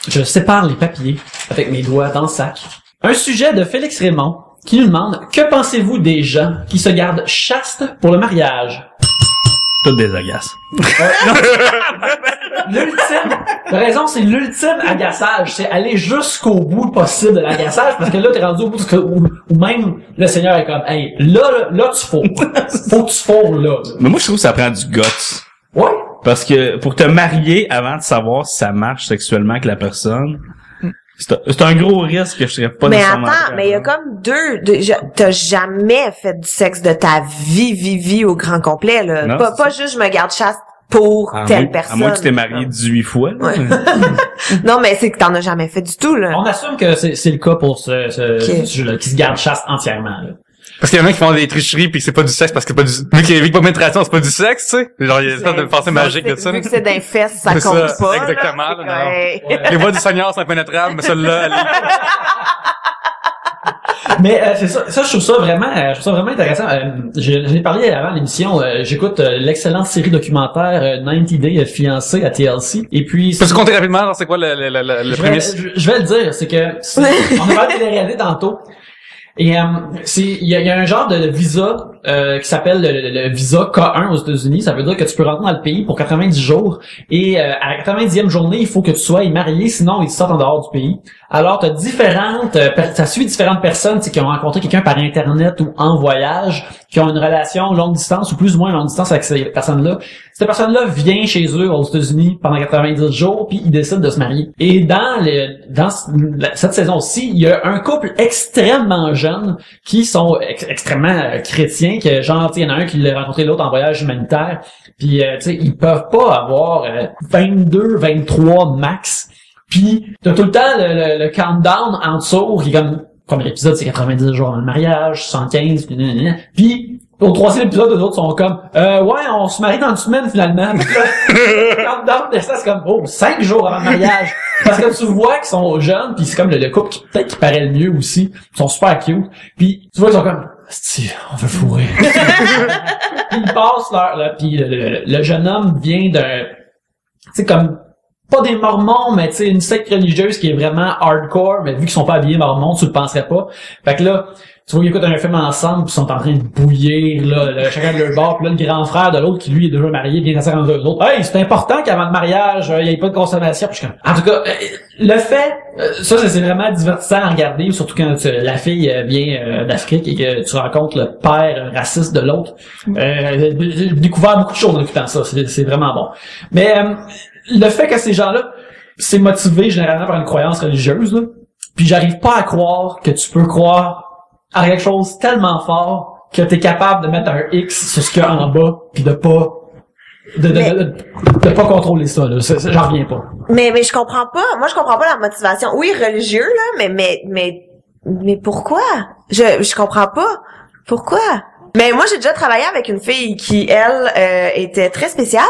Je sépare les papiers avec mes doigts dans le sac. Un sujet de Félix Raymond qui nous demande « Que pensez-vous des gens qui se gardent chastes pour le mariage? » Toutes des agaces. L'ultime, t'as raison, c'est l'ultime agaçage. C'est aller jusqu'au bout possible de l'agaçage parce que là, t'es rendu au bout où même le Seigneur est comme « Hey, là, tu fourres. Faut que tu fourres là. » Mais moi, je trouve que ça prend du guts. Ouais. Parce que pour te marier avant de savoir si ça marche sexuellement avec la personne, c'est un gros risque que je serais pas Mais nécessairement attends, prêt mais il y a comme t'as jamais fait du sexe de ta vie au grand complet, là. Non, Pas juste je me garde chaste pour telle personne. À moins que tu t'es marié 18 fois. Là. Ouais. Non, mais c'est que t'en as jamais fait du tout, là. On assume que c'est le cas pour ce sujet-là, qui se garde chaste entièrement, là. Parce qu'il y en a qui font des tricheries pis c'est pas du sexe parce que c'est pas du, vu qu'il y a pas de pénétration, c'est pas du sexe, tu sais. Genre, il y a une sorte de pensée magique de ça. Vu que c'est d'un fesse, ça C'est compte ça, pas. exactement, là. là, C'est non. correct. Les voix du Seigneur sont impénétrables, mais celle-là, elle Mais c'est ça, je trouve ça vraiment intéressant. J'en ai parlé avant l'émission. J'écoute l'excellente série documentaire 90 Day Fiancé à TLC. Et puis peux-tu compter rapidement, alors, c'est quoi le prémisse? Je vais le dire, c'est que on a parlé de télé-réalité tantôt. Et il y a un genre de visa qui s'appelle le visa K1 aux États-Unis. Ça veut dire que tu peux rentrer dans le pays pour 90 jours et à la 90e journée, il faut que tu sois marié, sinon ils te sortent en dehors du pays. Alors t'as t'as suivi différentes personnes qui ont rencontré quelqu'un par internet ou en voyage, qui ont une relation longue distance ou plus ou moins longue distance avec ces personnes-là. Cette personne-là vient chez eux aux États-Unis pendant 90 jours puis ils décident de se marier. Et dans cette saison-ci, il y a un couple extrêmement jeune qui sont extrêmement chrétiens, que genre, il y en a un qui l'a rencontré l'autre en voyage humanitaire, puis tu sais, ils peuvent pas avoir 22, 23 max. Puis t'as tout le temps le countdown en dessous qui est comme premier épisode c'est 90 jours avant le mariage, 115, puis au 3e épisode les autres sont comme ouais, on se marie dans une semaine finalement. Le countdown de ça c'est comme 5 jours avant le mariage. Parce que tu vois qu'ils sont jeunes, puis c'est comme le couple qui peut-être qui paraît le mieux aussi. Ils sont super cute. Puis tu vois ils sont comme on veut fourrer. Puis ils passent puis le jeune homme vient d'un, tu sais, comme pas des mormons, mais tu sais, une secte religieuse qui est vraiment hardcore, mais vu qu'ils sont pas habillés mormons, tu le penserais pas. Fait que là, tu vois, ils écoutent un film ensemble, pis ils sont en train de bouillir, là, chacun de leur bord, pis là, le grand frère de l'autre, qui lui est déjà marié, vient d'asseoir entre eux autres. Hey, c'est important qu'avant le mariage, il y ait pas de consommation. Pis je suis comme, en tout cas, le fait, ça, c'est vraiment divertissant à regarder, surtout quand la fille vient d'Afrique et que tu rencontres le père raciste de l'autre. J'ai découvert beaucoup de choses en écoutant ça, c'est vraiment bon. Mais, le fait que ces gens-là, c'est motivé généralement par une croyance religieuse, là, puis j'arrive pas à croire que tu peux croire à quelque chose tellement fort que t'es capable de mettre un X sur ce qu'il y a en bas, puis de pas contrôler ça, là. J'en reviens pas. Mais je comprends pas. Moi, je comprends pas la motivation. Oui, religieux, là, mais pourquoi? Je comprends pas. Pourquoi? Mais moi, j'ai déjà travaillé avec une fille qui, elle, était très spéciale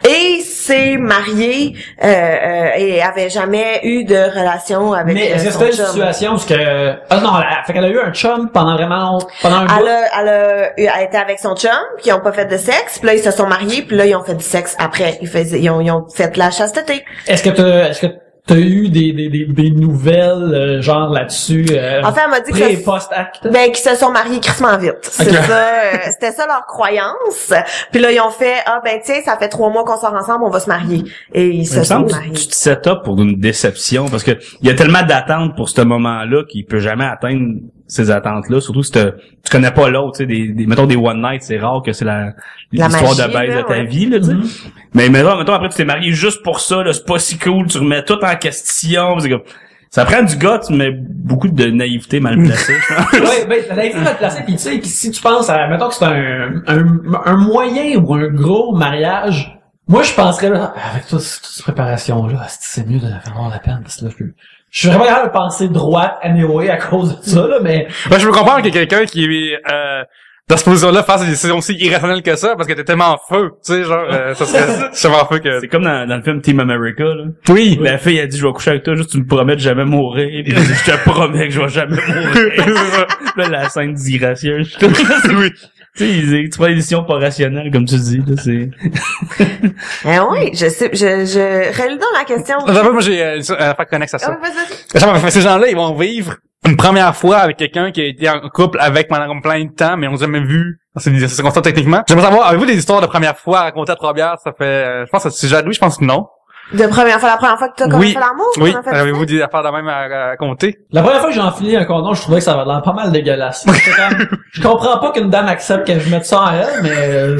et s'est mariée et avait jamais eu de relation avec Mais est-ce que son c'était une chum. situation où que... Ah non, fait qu'elle a eu un chum pendant un bout. Elle était avec son chum, puis ils ont pas fait de sexe, puis là, ils se sont mariés, puis là, ils ont fait du sexe après. Ils ont fait la chasteté. Est-ce que t'as eu des nouvelles genre là-dessus En fait, elle m'a dit pré- et que post-acte? ben qu'ils se sont mariés crissement vite. C'est Ok. ça, c'était ça leur croyance. Puis là ils ont fait tiens, ça fait 3 mois qu'on sort ensemble, on va se marier. Et ils Il me se sont semble que mariés. tu te set up pour une déception parce que il y a tellement d'attentes pour ce moment-là qu'il peut jamais atteindre ces attentes-là, surtout si tu connais pas l'autre, tu sais, mettons des one night, c'est rare que c'est l'histoire magie, de baise là, de ta ouais. vie, là, tu sais. Mais mettons après tu t'es marié juste pour ça, là, c'est pas si cool, tu remets tout en question, c'est comme, ça prend du gars, mais beaucoup de naïveté mal placée, je pense. Ouais, ben, la naïveté va te placer, pis tu sais, si tu penses à, mettons que c'est un moyen ou un gros mariage, moi, je penserais, là, avec toute cette préparation-là, c'est mieux de faire avoir la peine, parce que là, je suis vraiment capable de penser droite, anyway, à cause de ça, là, mais... Ben, je peux comprendre qu'il y a quelqu'un qui dans cette position-là fasse des décisions aussi irrationnelles que ça parce que t'es tellement en feu, tu sais, genre ça serait tellement en feu que C'est comme dans le film Team America, là. oui. La fille a dit, je vais coucher avec toi, juste tu me promets de jamais mourir. Puis il a dit, je te promets que je vais jamais mourir. Là, la scène disgracieuse. Oui. Tu sais, tu prends des décisions pas rationnelles, comme tu dis, là, c'est... Oui, je sais, je relis dans la question. Moi j'ai une affaire connexe à ça. Vas-y. Genre, ces gens-là, ils vont vivre une première fois avec quelqu'un qui a été en couple avec pendant plein de temps, mais on s'est jamais vu. C'est constant techniquement. J'aimerais savoir, avez-vous des histoires de première fois à raconter à Trois-Bières? Ça fait, je pense que c'est déjà oui, je pense que non. La première fois que t'as Oui. fait l'amour? Oui. qu'on a fait Avez-vous ça? des affaires de même à raconter? La première fois que j'ai enfilé un condom, je trouvais que ça avait l'air pas mal dégueulasse. J'étais comme, je comprends pas qu'une dame accepte que je mette ça en elle, mais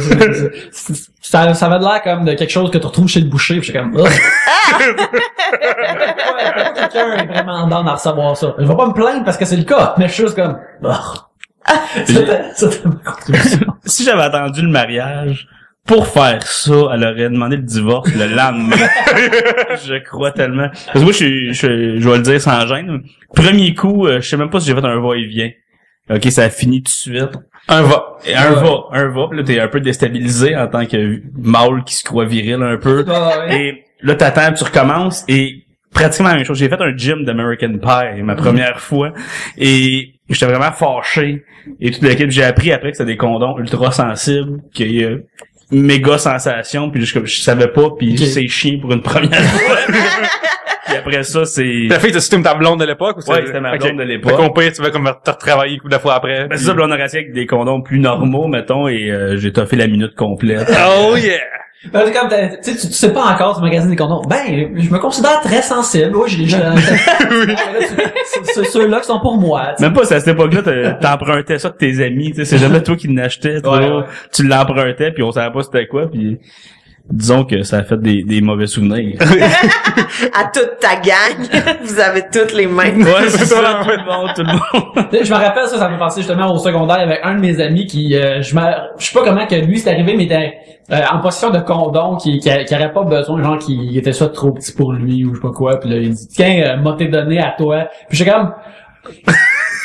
ça avait l'air comme de quelque chose que tu retrouves chez le boucher. Puis j'étais comme, ugh. Quelqu'un est vraiment down à recevoir ça. Je vais pas me plaindre parce que c'est le cas, mais je suis juste comme, ugh. C'était ma conclusion. Si j'avais attendu le mariage, pour faire ça, elle aurait demandé le divorce le lendemain. Je crois tellement. Parce que moi, je vais le dire sans gêne. Premier coup, je sais même pas si j'ai fait un va-et-vient. Ok, ça a fini tout de suite. Un va. Puis là, t'es un peu déstabilisé en tant que mâle qui se croit viril un peu. Et là, t'attends, puis tu recommences et pratiquement la même chose. J'ai fait un gym d'American Pie ma première fois et j'étais vraiment fâché. Et toute l'équipe, j'ai appris après que c'était des condoms ultra sensibles, qu'il y a méga sensation, puis je savais pas, puis c'est chiant pour une première fois. Puis après ça, c'est... La fille, c'était ta blonde de l'époque ou c'est... Ouais, c'était ma blonde de l'époque. Fait qu'on paye, tu vas comme te retravailler coup de fois après. Ben, c'est ça, puis on a resté avec des condoms plus normaux, mettons, et j'ai toffé la minute complète. Oh yeah! Ben, c'est comme, tu sais pas encore tu magasines des condoms. Ben, je me considère très sensible. Oui, c'est ceux-là qui sont pour moi. T'sais. Même pas, c'est à cette époque-là, t'empruntais ça de tes amis, tu sais, c'est jamais toi qui l'achetais, Ouais. Tu l'empruntais, puis on savait pas c'était quoi, puis disons que ça a fait des mauvais souvenirs. À toute ta gang, vous avez toutes les mêmes. Ouais, c'est ça, tout le monde. Je me rappelle ça me fait penser justement au secondaire avec un de mes amis qui, je sais pas comment que lui c'est arrivé, mais était en possession de condom qui aurait pas besoin, genre qui était soit trop petit pour lui ou je sais pas quoi, puis là il dit tiens, m'a t'es donné à toi. Puis j'ai comme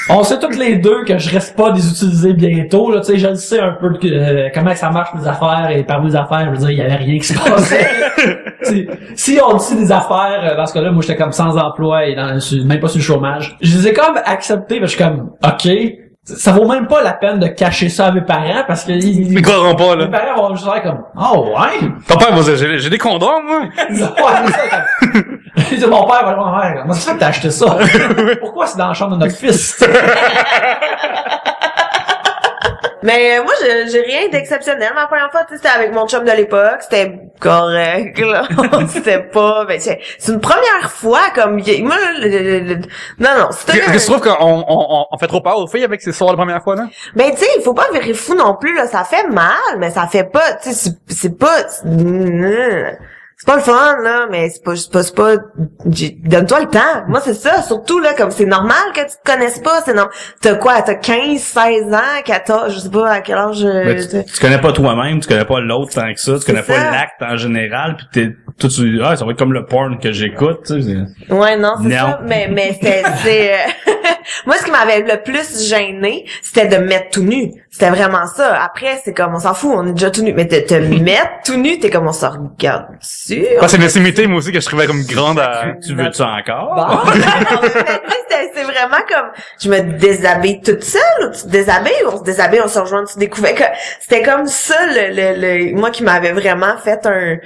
on sait toutes les deux que je reste pas les utiliser bientôt, là, tu sais, je le sais un peu comment ça marche les affaires, et par les affaires, je veux dire, il y avait rien qui se passait. Si on dit des affaires, dans ce cas-là, moi j'étais comme sans emploi et même pas sur le chômage. Je les ai comme acceptés, parce que je suis comme, ok, ça vaut même pas la peine de cacher ça à mes parents, parce que Ils croiront pas, là. mes parents vont juste dire comme, oh ouais! Ton père va dire, j'ai des condoms, moi! Ouais, c'est ça, comme... Il dit, mon père va dire, ouais, comment ça fait que t'as acheté ça? Pourquoi c'est dans la chambre de notre fils? Mais moi, j'ai rien d'exceptionnel. Ma première fois, tu sais, c'était avec mon chum de l'époque. C'était correct, là. C'était pas... Ben, c'est une première fois, comme... Moi, non, c'était... Est-ce que tu trouves qu'on fait trop peur aux filles avec ces soirs la première fois, là? Ben, tu sais, il faut pas virer fou non plus, là. Ça fait mal, mais ça fait pas... Tu sais, c'est pas... C'est pas le fun, là, mais c'est pas... Donne-toi le temps. Moi, c'est ça. Surtout, là, comme c'est normal que tu te connaisses pas. C'est normal. T'as quoi? T'as 15, 16 ans, 14, je sais pas à quel âge... Ben, tu connais pas toi-même, tu connais pas l'autre tant que ça, tu connais C'est pas ça. l'acte en général, puis tout tu ça va être comme le porn que j'écoute, tu sais. Ouais, non, c'est Non. ça. Mais c'est Moi, ce qui m'avait le plus gêné, c'était de me mettre tout nu. C'était vraiment ça. Après, c'est comme, on s'en fout, on est déjà tout nu. Mais te mettre tout nu, t'es comme, on se regarde dessus. C'est une intimité, moi aussi, que je trouvais comme grande à... Tu veux ça encore? Bon. C'est vraiment comme, je me déshabille toute seule, ou tu te déshabilles, on se déshabille, on se rejoint, tu découvres que c'était comme ça, moi qui m'avais vraiment fait un,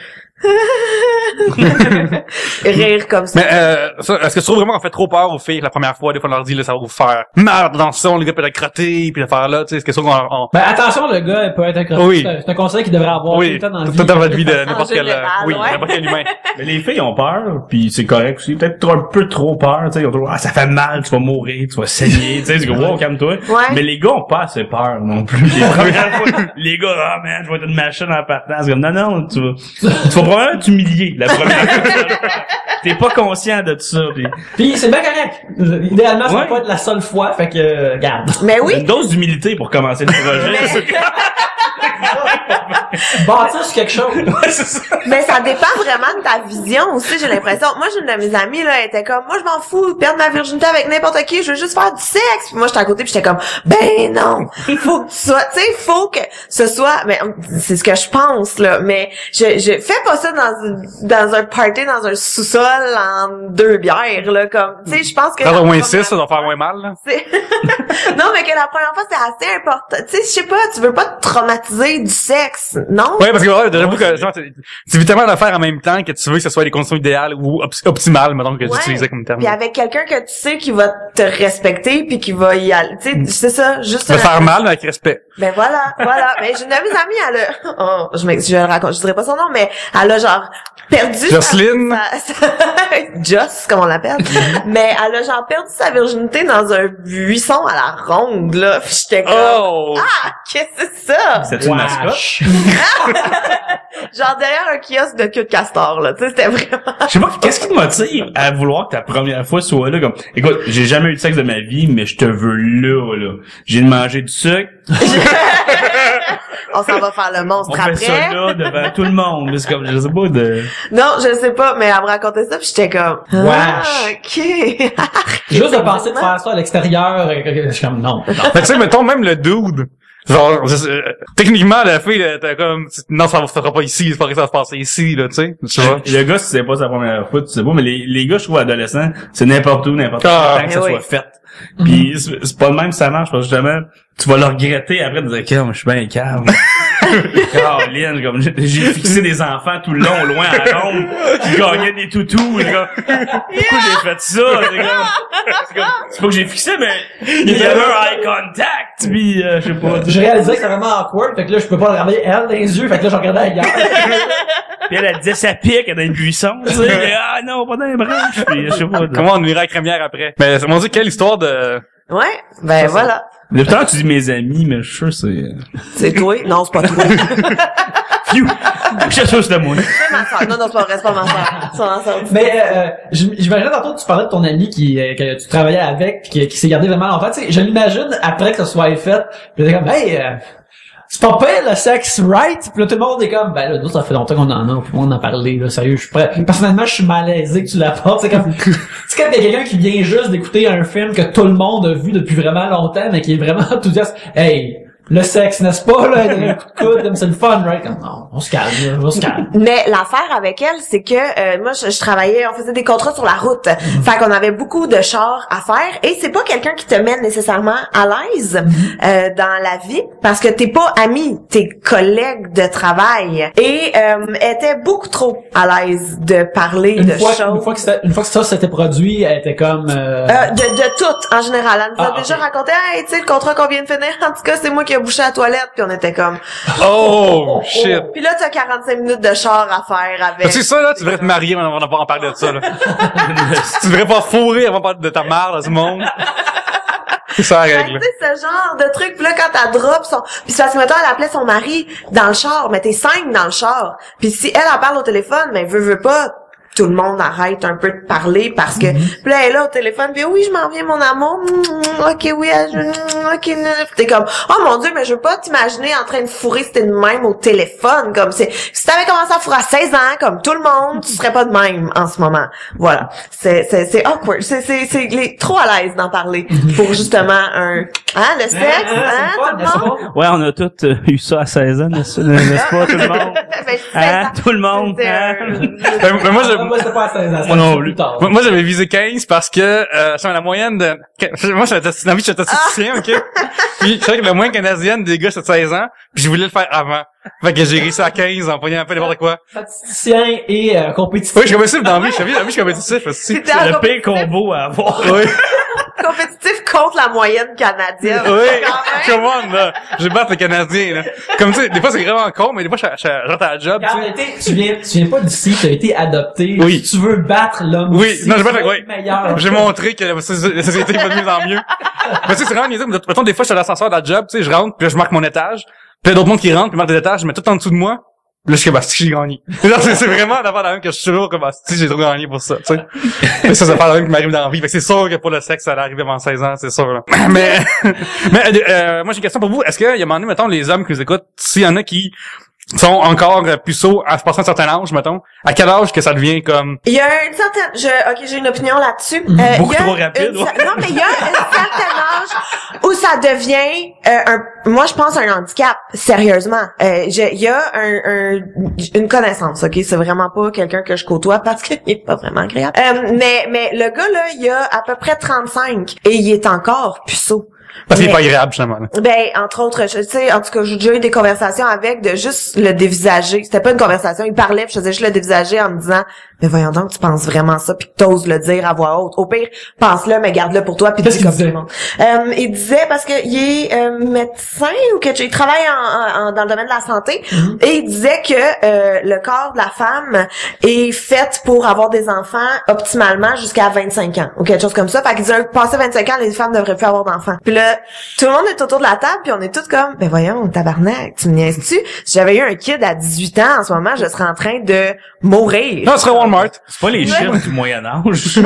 rire comme ça. Mais est-ce que tu trouves vraiment qu'on fait trop peur aux filles la première fois? Des fois on leur dit là, ça va vous faire mal dans le son, les gars peuvent être crottés, puis l'affaire là, tu sais, est-ce que c'est ça qu'on... Ben attention, le gars il peut être accroché. Oui. C'est un conseil qu'il devrait avoir tout Oui, le temps dans la vie. tout dans votre vie de n'importe quel... général, Oui, ouais. n'importe quel humain. Mais les filles ont peur, puis c'est correct aussi. Peut-être un peu trop peur, tu sais. Ils ont toujours, ça fait mal, tu vas mourir, tu vas saigner, tu sais. C'est comme, wow, calme-toi. Ouais. Mais les gars ont pas assez peur non plus. Les premières fois, les gars, ah man, je vais être une machine en partant. C'est comme, non, tu vas probablement t'humilier la première fois. T'es pas conscient de tout ça, Puis c'est bien correct. Idéalement, ça va Ouais. pas être la seule fois, fait que regarde. Mais oui. une dose d'humilité pour commencer le projet. Bâtir sur quelque chose. Ouais, c'est ça. Mais ça dépend vraiment de ta vision aussi, j'ai l'impression. Moi, j'ai une de mes amies, là, elle était comme, moi, je m'en fous de perdre ma virginité avec n'importe qui, je veux juste faire du sexe. Puis moi, j'étais à côté, puis j'étais comme, ben non, faut que tu sois, tu sais, faut que ce soit, mais c'est ce que je pense, là, mais je fais pas ça dans un party, dans un sous-sol, en 2 bières, là, comme, tu sais, je pense que... Ça va la moins première 6, ça doit faire fois, moins mal, là. c'est- non, mais que la première fois, c'est assez important. Tu sais, je sais pas, tu veux pas te traumatiser du sexe, non? Ouais, parce que ouais, j'avoue que genre, tu veux tellement le faire en même temps que tu veux que ce soit les conditions idéales ou optimales, mettons, que Ouais. j'utilisais comme terme. Puis avec quelqu'un que tu sais qui va te respecter puis qui va y aller, tu sais, c'est ça, juste Me faire mal, mais avec respect. Ben voilà. Mais j'ai une de mes amies, elle a, oh, je le raconte, je dirais pas son nom, mais elle a genre perdu Jocelyne. Joss, comme on l'appelle. Mais elle a genre perdu sa virginité dans un buisson à la ronde, là. Puis j'étais comme, Oh! ah, qu'est-ce que c'est ça? C'est une mascotte. Wesh. Genre derrière un kiosque de queue de castor, là. Tu sais, c'était vraiment... Je sais pas, qu'est-ce qui te motive à vouloir que ta première fois soit là, comme, écoute, j'ai jamais eu de sexe de ma vie, mais je te veux là. J'ai mangé du sucre. On s'en va faire le On monstre fait après. ça là, devant tout le monde. C'est comme, je sais pas, de... Non, je sais pas, mais elle me racontait ça, puis j'étais comme, ah, Wesh. ok. Juste de penser de faire ça à l'extérieur, je suis comme non. Fait tu sais, mettons, même le dude, genre, techniquement, la fille, t'as comme, non, ça fera pas ici, c'est pas que ça va se passer ici, là, tu sais, tu vois. Le gars, si c'est pas sa première fois, tu sais pas, mais les gars, je trouve, adolescents, c'est n'importe où, n'importe Ah, quand que ça oui. soit fait. Puis c'est pas le même que ça marche, parce que justement, tu vas le regretter après de dire, je suis bien calme. Caroline, comme j'ai fixé des enfants tout le long, loin à la ronde, qui gagnaient des toutous. Pourquoi j'ai fait ça? C'est pas que j'ai fixé, mais il y avait un eye contact, puis je sais pas. Je réalisais que c'était vraiment awkward, fait que là, je peux pas regarder elle dans les yeux, fait que là, je regardais ailleurs. Puis elle disait ça pique dans le buisson, tu sais. Mais, ah non, pas dans les branches. Puis je sais pas. Comment on ira à la crémière après? Mais, mon Dieu, quelle histoire de... Ouais, ben voilà. Depuis tout à l'heure, tu dis mes amis, mais je suis sûr c'est... C'est toi? Non, c'est pas toi. Phew! Je suis sûr c'est moi. C'est ma soeur. Non, c'est pas vrai, c'est pas ma soeur. C'est ma soeur. Mais j'imagine tantôt que tu parlais de ton ami que tu travaillais avec pis qui s'est gardé vraiment longtemps. Tu sais, je l'imagine après que ça soit fait. Pis t'es comme hey, c'est pas pire le sexe, right? Pis là tout le monde est comme ben là nous ça fait longtemps qu'on en a, puis on en a parlé là, sérieux, je suis prêt. Personnellement, je suis malaisé que tu l'apportes. C'est comme c'est comme quelqu'un qui vient juste d'écouter un film que tout le monde a vu depuis vraiment longtemps, mais qui est vraiment enthousiaste. Hey, le sexe, n'est-ce pas, là? Il y a un coup de coude, comme c'est le fun, right? Comme, non, on se calme, là, on se calme. Mais l'affaire avec elle, c'est que moi je travaillais, on faisait des contrats sur la route. Fait qu'on avait beaucoup de chars à faire et c'est pas quelqu'un qui te met nécessairement à l'aise dans la vie parce que t'es pas ami, t'es collègue de travail. Et elle était beaucoup trop à l'aise de parler de choses. Une fois que ça s'était produit, elle était comme, de tout en général. Elle nous a déjà ok. raconté, hey, tu sais, le contrat qu'on vient de finir, en tout cas, c'est moi qui ai bouché la toilette, puis on était comme, Oh, shit. puis là, t'as 45 minutes de char à faire avec. Tu sais ça, là, tu devrais te marier avant de pas en parler de ça, là. Tu devrais pas fourrer avant de parler de ta mère dans ce monde. C'est ça la Fait que, règle. tu sais, ce genre de truc, puis là, quand elle drop son... Puis c'est parce que, mettons, elle appelait son mari dans le char, mais t'es 5 dans le char. Puis si elle parle au téléphone, mais veut pas... tout le monde arrête un peu de parler parce que puis là elle est là au téléphone puis oui je m'en viens mon amour ok oui ok t'es comme oh mon Dieu mais je veux pas t'imaginer en train de fourrer c'était de même au téléphone comme si t'avais commencé à fourrer à 16 ans comme tout le monde tu serais pas de même en ce moment voilà c'est awkward c'est trop à l'aise d'en parler pour justement le sexe tout le monde Ouais, on a tous eu ça à 16 ans, n'est-ce pas, tout le monde? Tout le monde. Mais moi, c'était pas à 16 ans. Moi non plus. Moi, j'avais visé 15 parce que sur la moyenne de... Moi, j'avais envie de statisticien, OK? Puis, je savais que la moyenne canadienne des gars, c'est de 16 ans, puis je voulais le faire avant. Fait que j'ai réussi à 15 en pognant un peu n'importe quoi. Statisticien et compétitif. Oui, je suis compétitif dans la vie. Je suis compétitif aussi. C'est le pire combo à avoir. Oui. Compétitif contre la moyenne canadienne. Oui, come on, là. Je vais battre le Canadien, là. Comme tu sais, des fois c'est vraiment con, mais des fois je rentre à la job, tu viens pas d'ici, tu as été adopté. Oui. Tu veux battre l'homme. Oui, ici, non, je tu vais veux oui. être meilleur. J'ai montré que la société va de mieux en mieux. Mais tu sais, c'est vraiment niaiseux. Mettons, des fois, je suis à l'ascenseur de la job, tu sais, je rentre, puis là, je marque mon étage. Puis il y a d'autres monde qui rentrent, puis marquent des étages, je mets tout en dessous de moi. Là, je suis comme, si j'ai gagné. C'est vraiment d'abord la même que je suis toujours comme, si j'ai trop gagné pour ça, tu sais. Ça fait la même qui m'arrive dans la vie. Fait que c'est sûr que pour le sexe, ça allait arriver avant 16 ans, c'est sûr, là. Mais moi, j'ai une question pour vous. Est-ce qu'il y a un moment donné, mettons, les hommes qui nous écoutent, s'il y en a qui sont encore puceaux à se passer un certain âge, mettons, à quel âge que ça devient comme... Il y a une certaine... j'ai une opinion là-dessus. Beaucoup trop rapide. Non, mais il y a un certain âge où ça devient moi, je pense un handicap, sérieusement. Il y a une connaissance, OK? C'est vraiment pas quelqu'un que je côtoie parce qu'il est pas vraiment agréable. Mais le gars, là, il a à peu près 35 et il est encore puceau. Parce qu'il est pas agréable, finalement. Ben, entre autres, tu sais, en tout cas, j'ai déjà eu des conversations avec de juste le dévisager. C'était pas une conversation, il parlait, puis je faisais juste le dévisager en me disant, mais voyons donc, tu penses vraiment ça, puis que t'oses le dire à voix haute. Au pire, pense-le, mais garde-le pour toi, puis dis comme tout le monde. Il disait, parce que il est médecin ou quelque chose, il travaille dans le domaine de la santé, et il disait que le corps de la femme est fait pour avoir des enfants optimalement jusqu'à 25 ans, ou quelque chose comme ça. Fait qu'il disait, passé 25 ans, les femmes devraient plus avoir d'enfants. Puis là, tout le monde est autour de la table, puis on est tous comme, ben voyons, tabarnak, tu me niaises-tu? Si j'avais eu un kid à 18 ans, en ce moment, je serais en train de mourir. Non, ce serait Walmart. C'est pas les chiffres du Moyen-Âge.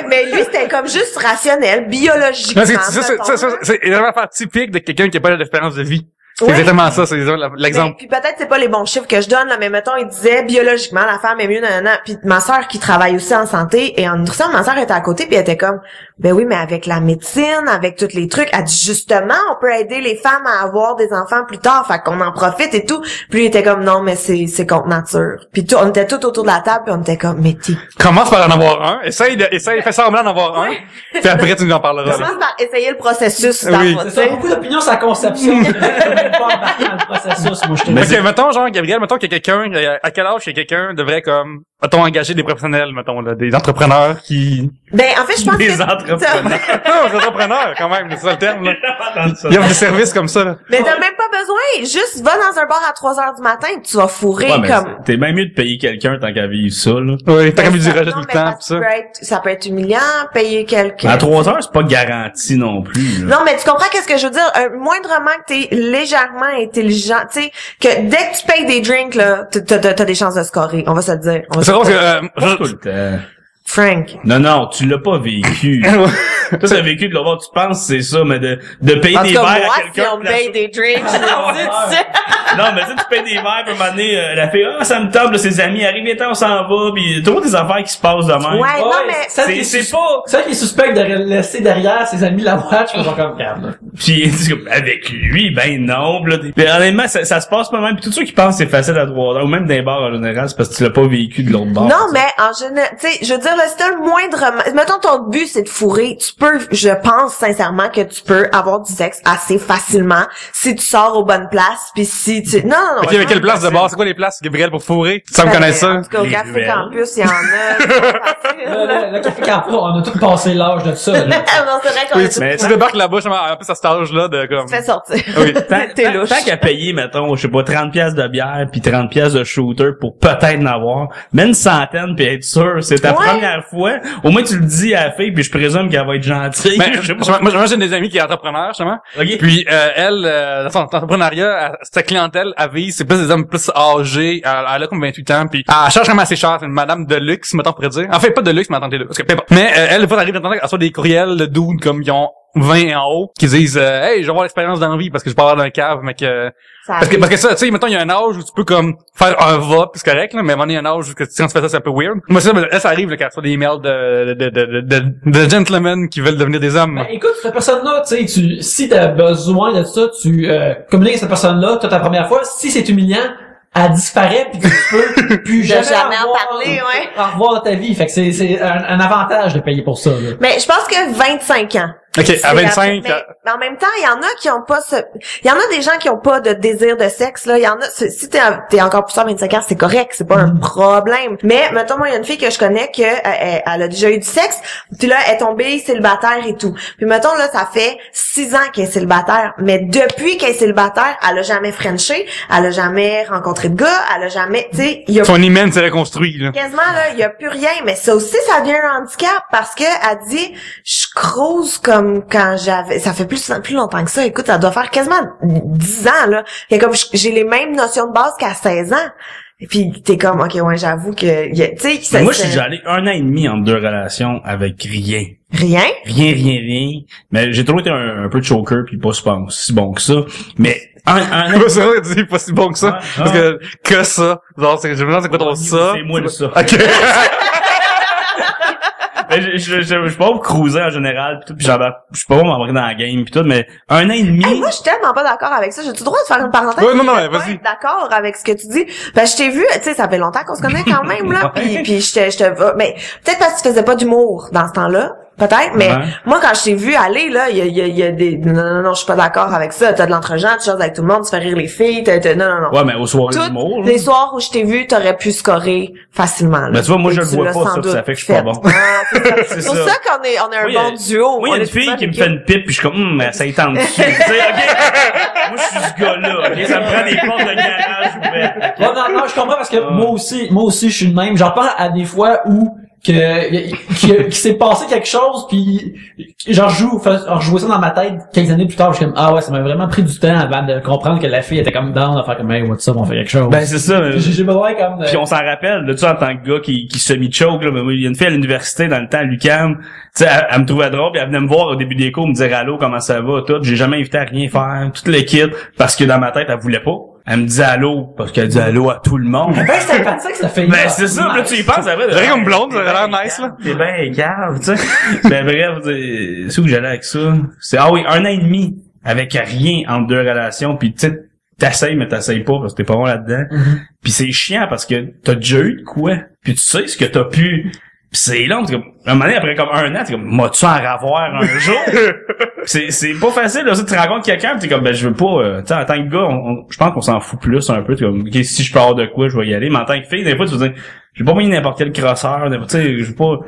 Mais lui, c'était comme juste rationnel, biologiquement. C'est une affaire typique de quelqu'un qui a pas d'espérance de vie. C'est Oui. exactement ça, c'est l'exemple. Puis peut-être c'est pas les bons chiffres que je donne là, mais mettons il disait biologiquement la femme est mieux nanana. Puis ma sœur qui travaille aussi en santé et en nutrition, ma sœur était à côté puis elle était comme ben oui mais avec la médecine, avec tous les trucs, elle dit justement on peut aider les femmes à avoir des enfants plus tard, fait qu'on en profite et tout. Puis il était comme non mais c'est contre nature. Puis on était tout autour de la table puis on était comme mais t'es Commence par en avoir un, essaye, fais semblant d'en avoir un, puis après tu nous en parleras. commence par essayer le processus. Oui. C'est ça, beaucoup d'opinions sur la conception. Pas embarquer dans le processus, moi, je trouve. Ok, mettons, genre, Gabriel, mettons qu'il y a quelqu'un, à quel âge que quelqu'un devrait, comme, mettons, engager des professionnels, mettons, là, des entrepreneurs qui... Ben en fait je pense Des que entrepreneurs. Non, des entrepreneurs, quand même, c'est ça le terme, là. Ils offrent des services comme ça, là. mais t'as même pas besoin, juste va dans un bar à 3h du matin et tu vas fourrer Ouais, mais comme t'es bien mieux de payer quelqu'un tant qu'à vivre ça, là. Oui, t'as comme du rejet Non, tout le mais temps, parce pis ça. que ça peut être humiliant, payer quelqu'un. À 3 heures, c'est pas garanti non plus, là. Non, mais tu comprends qu'est-ce que je veux dire? Moindrement que t'es légèrement intelligent, tu sais, que dès que tu payes des drinks, là, t'as des chances de scorer. On va se le dire. C'est drôle parce Pas tout le temps. Frank. Non, tu l'as pas vécu. Toi, t'as vécu de l'avoir, tu penses, c'est ça, mais de payer En des tout cas, verres moi, à si quelqu'un. on me paye des drinks, je le dis, tu sais. Non, mais tu sais, tu payes des verres, puis à un moment donné, la fille, ça me tente, là, ses amis arrivent, viens, on s'en va, puis toujours des affaires qui se passent de même. Ouais, non, mais C'est pas... Celle qui est suspecte de laisser derrière ses amis la watch, ils sont comme regarde. Puis avec lui, ben non, là. Mais honnêtement, ça se passe pas même. Puis tous ceux qui pensent que c'est facile à 3 heures, ou même dans les bars en général, c'est parce que tu l'as pas vécu de l'autre bord. Non, mais en général, tu sais, je veux dire, là, si t'as le moindrement... Mettons, ton but, c'est de fourrer. Tu peux, je pense sincèrement que tu peux avoir du sexe assez facilement si tu sors aux bonnes places, puis si tu... Non. Ok, mais quelle place de bar? C'est quoi les places, Gabriel, pour fourrer? Tu me connais ça? En tout cas, au Les Café ruelles. Campus, il y en a. Le café campus, on a tout passé l'âge de ça, là. Non, c'est vrai qu'on Oui, a tout mais tu débarques là-bas, en plus, à cet âge-là, de comme... fait sortir. Oui. T'es louche. Tant qu'à payer, mettons, je sais pas, 30 piastres de bière puis 30 piastres de shooter pour peut-être en avoir, mais une centaine puis être sûr, c'est ta Ouais. première première fois, au moins tu le dis à la fille, puis je présume qu'elle va être gentille. Ben, moi, j'ai des amis qui est entrepreneur, justement. Ok. Puis, elle, dans son entrepreneuriat, sa clientèle, elle vise, c'est plus des hommes plus âgés. Elle a comme 28 ans, puis elle cherche vraiment assez cher. C'est une madame de luxe, mettons, pour dire. En fait, pas de luxe, mais attendez, parce que, mais, elle, une fois, elle arrive, elle reçoit des courriels de dudes comme ils ont 20 en haut, qui disent, hey, je vais avoir l'expérience dans la vie parce que je peux avoir d'un cave, mais que, parce que ça, tu sais, mettons, il y a un âge où tu peux comme faire un va, puis c'est correct, là, mais à un moment donné, il y a un âge où quand tu fais ça, c'est un peu weird. Moi, ça arrive, là, quand tu reçois des emails de gentlemen qui veulent devenir des hommes. Ben, écoute, cette personne-là, tu sais, si t'as besoin de ça, tu communiques avec cette personne-là, toi, ta première fois, si c'est humiliant, elle disparaît puis tu peux plus jamais en parler, ouais. en revoir dans ta vie. Fait que c'est un avantage de payer pour ça, là. Mais je pense que 25 ans. OK, à 25. Mais en même temps, il y en a qui ont pas il y en a des gens qui ont pas de désir de sexe, là. Il y en a, si t'es encore plus tard 25 ans, c'est correct, c'est pas un problème. Mais, mettons, moi, il y a une fille que je connais que, elle a déjà eu du sexe, puis là, elle est tombée célibataire et tout. Puis mettons, là, ça fait 6 ans qu'elle est célibataire. Mais depuis qu'elle est célibataire, elle a jamais frenché, elle a jamais rencontré de gars, elle a jamais, tu sais, il y a son hymen s'est reconstruit, là. quasiment, là, il y a plus rien. Mais ça aussi, ça devient un handicap parce que elle dit, je crouse comme quand ça fait plus longtemps que ça. Écoute, ça doit faire quasiment 10 ans, là. Et comme j'ai les mêmes notions de base qu'à 16 ans. Et puis t'es comme, ok, ouais, j'avoue que, tu sais, moi, je suis déjà allé 1 an et demi entre 2 relations avec rien. Rien. Mais j'ai toujours été un peu de choker puis pas si bon que ça. Mais un C'est vrai, tu dis pas si bon que ça. Ouais, parce que ça. Genre, je me demande c'est quoi ton ça. C'est moi le ça. OK. Mais je suis pas pour cruiser en général pis tout, pis je suis pas pour m'embarquer dans la game pis tout, mais 1 an et demi. Hey, moi, je suis tellement pas d'accord avec ça. J'ai-tu le droit de faire une parenthèse? Ouais, non, Je vas-y. suis pas d'accord avec ce que tu dis. Ben, je t'ai vu, tu sais, ça fait longtemps qu'on se connaît quand même, là. Puis je te mais peut-être parce que tu faisais pas d'humour dans ce temps-là. Peut-être, mais moi, quand je t'ai vu aller, là, il y a des, non, je suis pas d'accord avec ça. T'as de l'entre-gens, tu choses avec tout le monde, tu fais rire les filles, non. Ouais, mais au soir d'humour. Les soirs où je t'ai vu, t'aurais pu scorer facilement, là. Ben, tu vois, moi, je le vois pas, ça fait que je suis pas bon. C'est pour ça qu'on est un bon duo. Moi, il y a une fille qui me fait une pipe pis je suis comme, ça y tente dessus. Tu sais, ok? Moi, je suis ce gars-là, ok? Ça me prend des portes de garage ouvertes. Non, je comprends parce que moi aussi, je suis le même. J'en parle à des fois où qui s'est passé quelque chose puis genre je jouais ça dans ma tête quelques années plus tard, je suis comme ah ouais, ça m'a vraiment pris du temps avant de comprendre que la fille était comme down à faire comme hey what's up, on fait quelque chose. Ben c'est ça. J'ai besoin comme puis on s'en rappelle là, tu sais, en tant que gars qui semi-choke là, mais il y a une fille à l'université dans le temps à l'UQAM, tu sais, elle me trouvait drôle puis elle venait me voir au début des cours me dire allô, comment ça va tout, j'ai jamais invité à rien faire, toute l'équipe parce que dans ma tête elle voulait pas. Elle me disait allô, parce qu'elle dit allô à tout le monde. C'est bien sympathique, ça fait. Ben, c'est ça, là, tu y penses, ça va. C'est comme blonde, ça a l'air nice, là. C'est ben grave, tu sais. Ben, bref, c'est où que j'allais avec ça. C'est, 1 an et demi, avec rien entre 2 relations, pis tu sais, t'essayes, mais t'essayes pas, parce que t'es pas bon là-dedans. Pis c'est chiant, parce que t'as déjà eu de quoi. Pis tu sais ce que t'as pu. Pis c'est long, t'es comme, un moment donné, après comme 1 an, t'es comme, m'as-tu en ravoir un jour? c'est pas facile, là, ça, tu rencontres quelqu'un pis t'es comme, ben, je veux pas, tu sais, en tant que gars, je pense qu'on s'en fout plus un peu, t'es comme, okay, si je peux avoir de quoi, je vais y aller, mais en tant que fille, des fois, tu veux dire, je vais pas moyen n'importe quel crosseur, tu sais, je veux pas,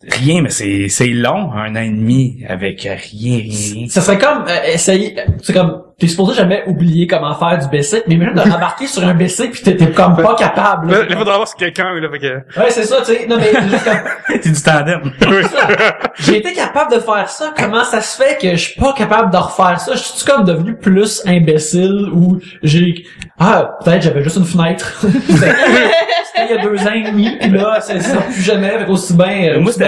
rien, mais c'est long, 1 an et demi, avec rien. Ça serait comme, essayer, c'est comme, t'es supposé jamais oublier comment faire du basic, mais imagine de rembarquer sur un basic pis t'es comme pas capable. Là, il faudra voir si quelqu'un, là, fait que... Ouais, c'est ça, tu sais. Non, mais, juste comme... C'est du tandem. J'ai été capable de faire ça. Comment ça se fait que je suis pas capable de refaire ça? Je suis comme devenu plus imbécile ou peut-être j'avais juste une fenêtre. C'était il y a 2 ans et demi, pis là, ça plus jamais, avec aussi bien, moi, c'est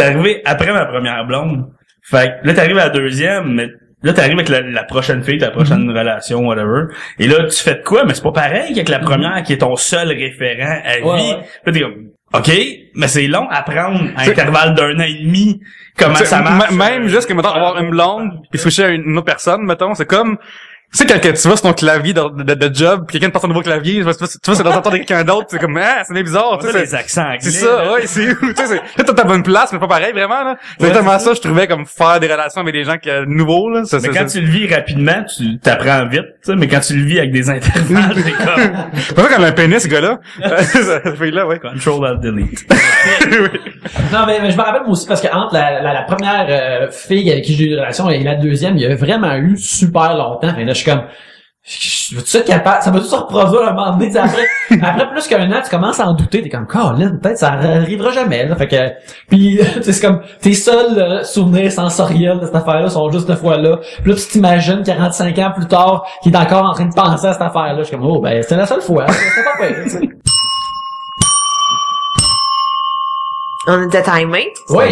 arrivé après ma première blonde. Fait que là, t'arrives à la deuxième, mais là, t'arrives avec la prochaine fille, ta prochaine relation, whatever. Et là, tu fais de quoi? Mais c'est pas pareil qu'avec la première qui est ton seul référent à vie. Ouais. Là, t'es comme, OK, mais c'est long à prendre à intervalle d'1 an et demi comment ça marche. Même juste que, mettons, avoir une blonde puis switcher à une autre personne, mettons, c'est comme... Tu sais, quand tu vas sur ton clavier de job, pis quelqu'un passe un nouveau clavier, tu vois, c'est dans le temps de quelqu'un d'autre, c'est comme, c'est bien bizarre, tu sais. Les accents anglais. C'est ça, ouais, c'est où, tu sais, là, t'as ta bonne place, mais pas pareil, vraiment, là. C'est exactement ça, je trouvais, comme, faire des relations avec des gens nouveaux, là. Mais quand tu le vis rapidement, tu t'apprends vite, tu sais, mais quand tu le vis avec des intervalles, c'est comme... C'est pas vrai qu'on a un pénis, ce gars-là. Cette fille-là, ouais. Control Alt Delete. Non, mais je me rappelle moi aussi parce que entre la première fille avec qui j'ai eu une relation et la deuxième, il y avait vraiment eu super longtemps. Fait là, je suis comme, je veux-tu être capable, ça va tout se reproduire un moment donné, tu sais, après plus qu'un an, tu commences à en douter, t'es comme, Colin, peut-être ça arrivera jamais, là, fait que, pis, c'est comme, tes seuls souvenirs sensoriels de cette affaire-là sont juste cette fois-là, pis là, tu t'imagines 45 ans plus tard, qu'il est encore en train de penser à cette affaire-là, je suis comme, oh, ben, c'était la seule fois, c'est pas pire, tu sais. On était timés. Oui,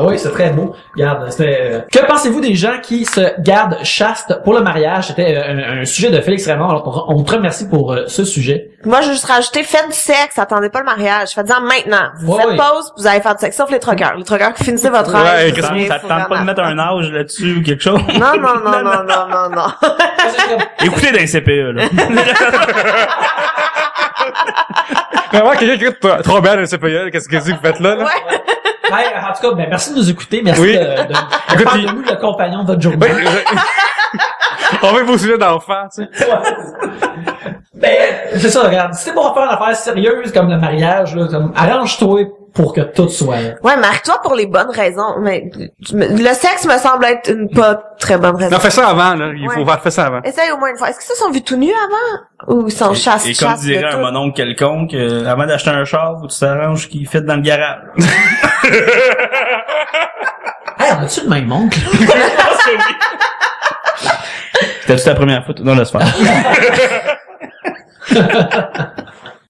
oui, c'est très beau. Regarde, c'était. Que pensez-vous des gens qui se gardent chastes pour le mariage? C'était un sujet de Félix Raymond. Alors, on te remercie pour ce sujet. Moi, je veux juste rajouter, faites du sexe, attendez pas le mariage. Faites-en maintenant. Vous Ouais, faites oui. pause, vous allez faire du sexe, sauf les truckers. Les truckers qui finissez votre Ouais, âge. qu'est-ce vous Ça te tente pas de mettre un âge là-dessus ou quelque chose? Non. Écoutez dans les CPE, là. Vraiment, quelqu'un qui écoute trop bien le CPE, qu'est-ce que vous faites là? Ouais. Ouais, en tout cas, ben, merci de nous écouter. Merci Oui. de parler de nous, le compagnon de votre journée. On veut vos sujets d'enfants, tu sais. Ben, c'est ça, regarde. Si c'est pour faire une affaire sérieuse comme le mariage, là, comme, arrange-toi pour que tout soit. Ouais, marie-toi pour les bonnes raisons. Mais le sexe me semble être une pas très bonne raison. Non, fais ça avant, là. Il faut Ouais. faire ça avant. Essaye au moins une fois. Est-ce que ça sont vus tout nus avant? Ou ils sont chasse Et comme dirait un mononcle quelconque, avant d'acheter un char, faut que tu t'arranges qu'il fit dans le garage. Hey, on a-tu le même oncle? C'était-tu ta première fois? Non, laisse faire.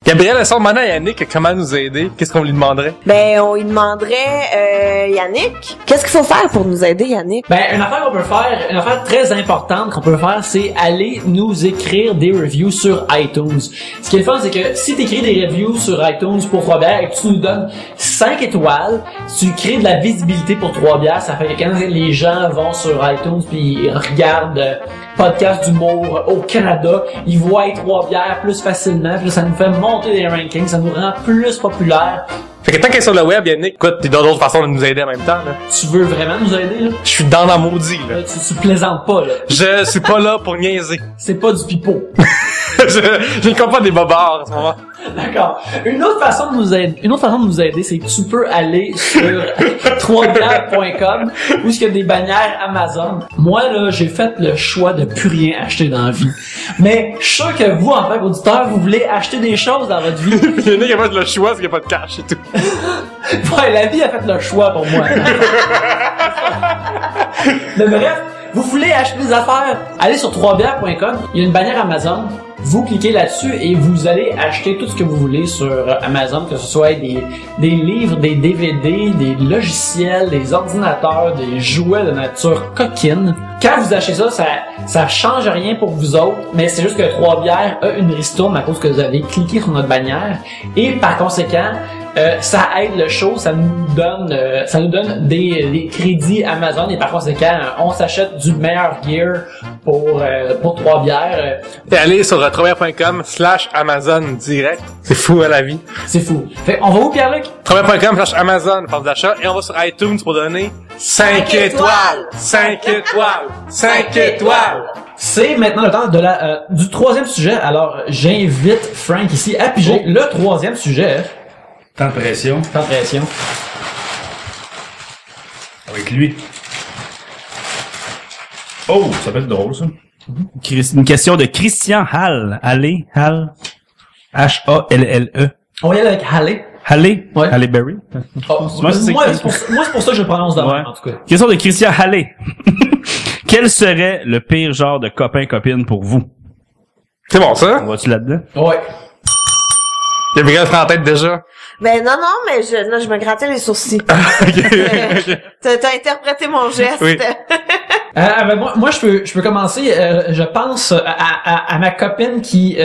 Gabriel, elle sort maintenant à Yannick comment nous aider. Qu'est-ce qu'on lui demanderait? Ben, on lui demanderait, Yannick, qu'est-ce qu'il faut faire pour nous aider, Yannick? Ben, une affaire qu'on peut faire, une affaire très importante qu'on peut faire, c'est aller nous écrire des reviews sur iTunes. Ce qui est le fun, c'est que si tu écris des reviews sur iTunes pour Trois-Bières et que tu nous donnes 5 étoiles, tu crées de la visibilité pour Trois-Bières. Ça fait que quand les gens vont sur iTunes puis ils regardent podcast d'humour au Canada, ils voient Trois-Bières plus facilement. Puis là, ça nous fait monter des rankings, ça nous rend plus populaires. Fait que tant qu'elle est sur le web, Yannick, écoute, t'as d'autres façons de nous aider en même temps, là. Tu veux vraiment nous aider, là? Je suis dans la maudit, là. Là, tu plaisantes pas, là. Je suis pas là pour niaiser. C'est pas du pipeau. Je ne comprends pas des bobards en ce moment. D'accord. Une autre façon de nous aider, c'est que tu peux aller sur troisbières.com où il y a des bannières Amazon. Moi, là, j'ai fait le choix de plus rien acheter dans la vie. Mais je suis sûr que vous, en tant qu'auditeur, vous voulez acheter des choses dans votre vie. Yannick a fait le choix parce qu'il n'y a pas de cash et tout. Ouais, la vie a fait le choix pour moi. Mais bref, vous voulez acheter des affaires, allez sur troisbières.com, il y a une bannière Amazon. Vous cliquez là-dessus et vous allez acheter tout ce que vous voulez sur Amazon, que ce soit des livres, des DVD, des logiciels, des ordinateurs, des jouets de nature coquine. Quand vous achetez ça change rien pour vous autres, mais c'est juste que Trois-Bières a une ristourne à cause que vous avez cliqué sur notre bannière et par conséquent, ça aide le show, ça nous donne des crédits Amazon et par conséquent, on s'achète du meilleur gear pour Trois-Bières. T'es allé sur troisbières.com/Amazon direct. C'est fou à la vie. C'est fou. Fait, on va où, Pierre-Luc? troisbières.com/Amazon, force d'achat, et on va sur iTunes pour donner 5 étoiles! 5 étoiles! 5 étoiles! C'est maintenant le temps du troisième sujet. Alors, j'invite Frank ici à piger le troisième sujet. Tant de pression. Sans pression. Avec lui. Oh, ça peut être drôle, ça. Une question de Christian Hall. Hallé, Hall. H-A-L-L-E. On va y aller avec Halle. Hallé? Ouais. Halle Berry. Oh, Moi, c'est moi, c'est pour ça que je le prononce de même, Ouais. en tout cas. Question de Christian Hallé. Quel serait le pire genre de copain-copine pour vous? C'est bon, ça? On va-tu là-dedans? Ouais. Gabriel prend en tête déjà. Ben non, mais je me grattais les sourcils. Ok. T'as interprété mon geste. Oui. Ben moi, je peux commencer. Je pense à ma copine qui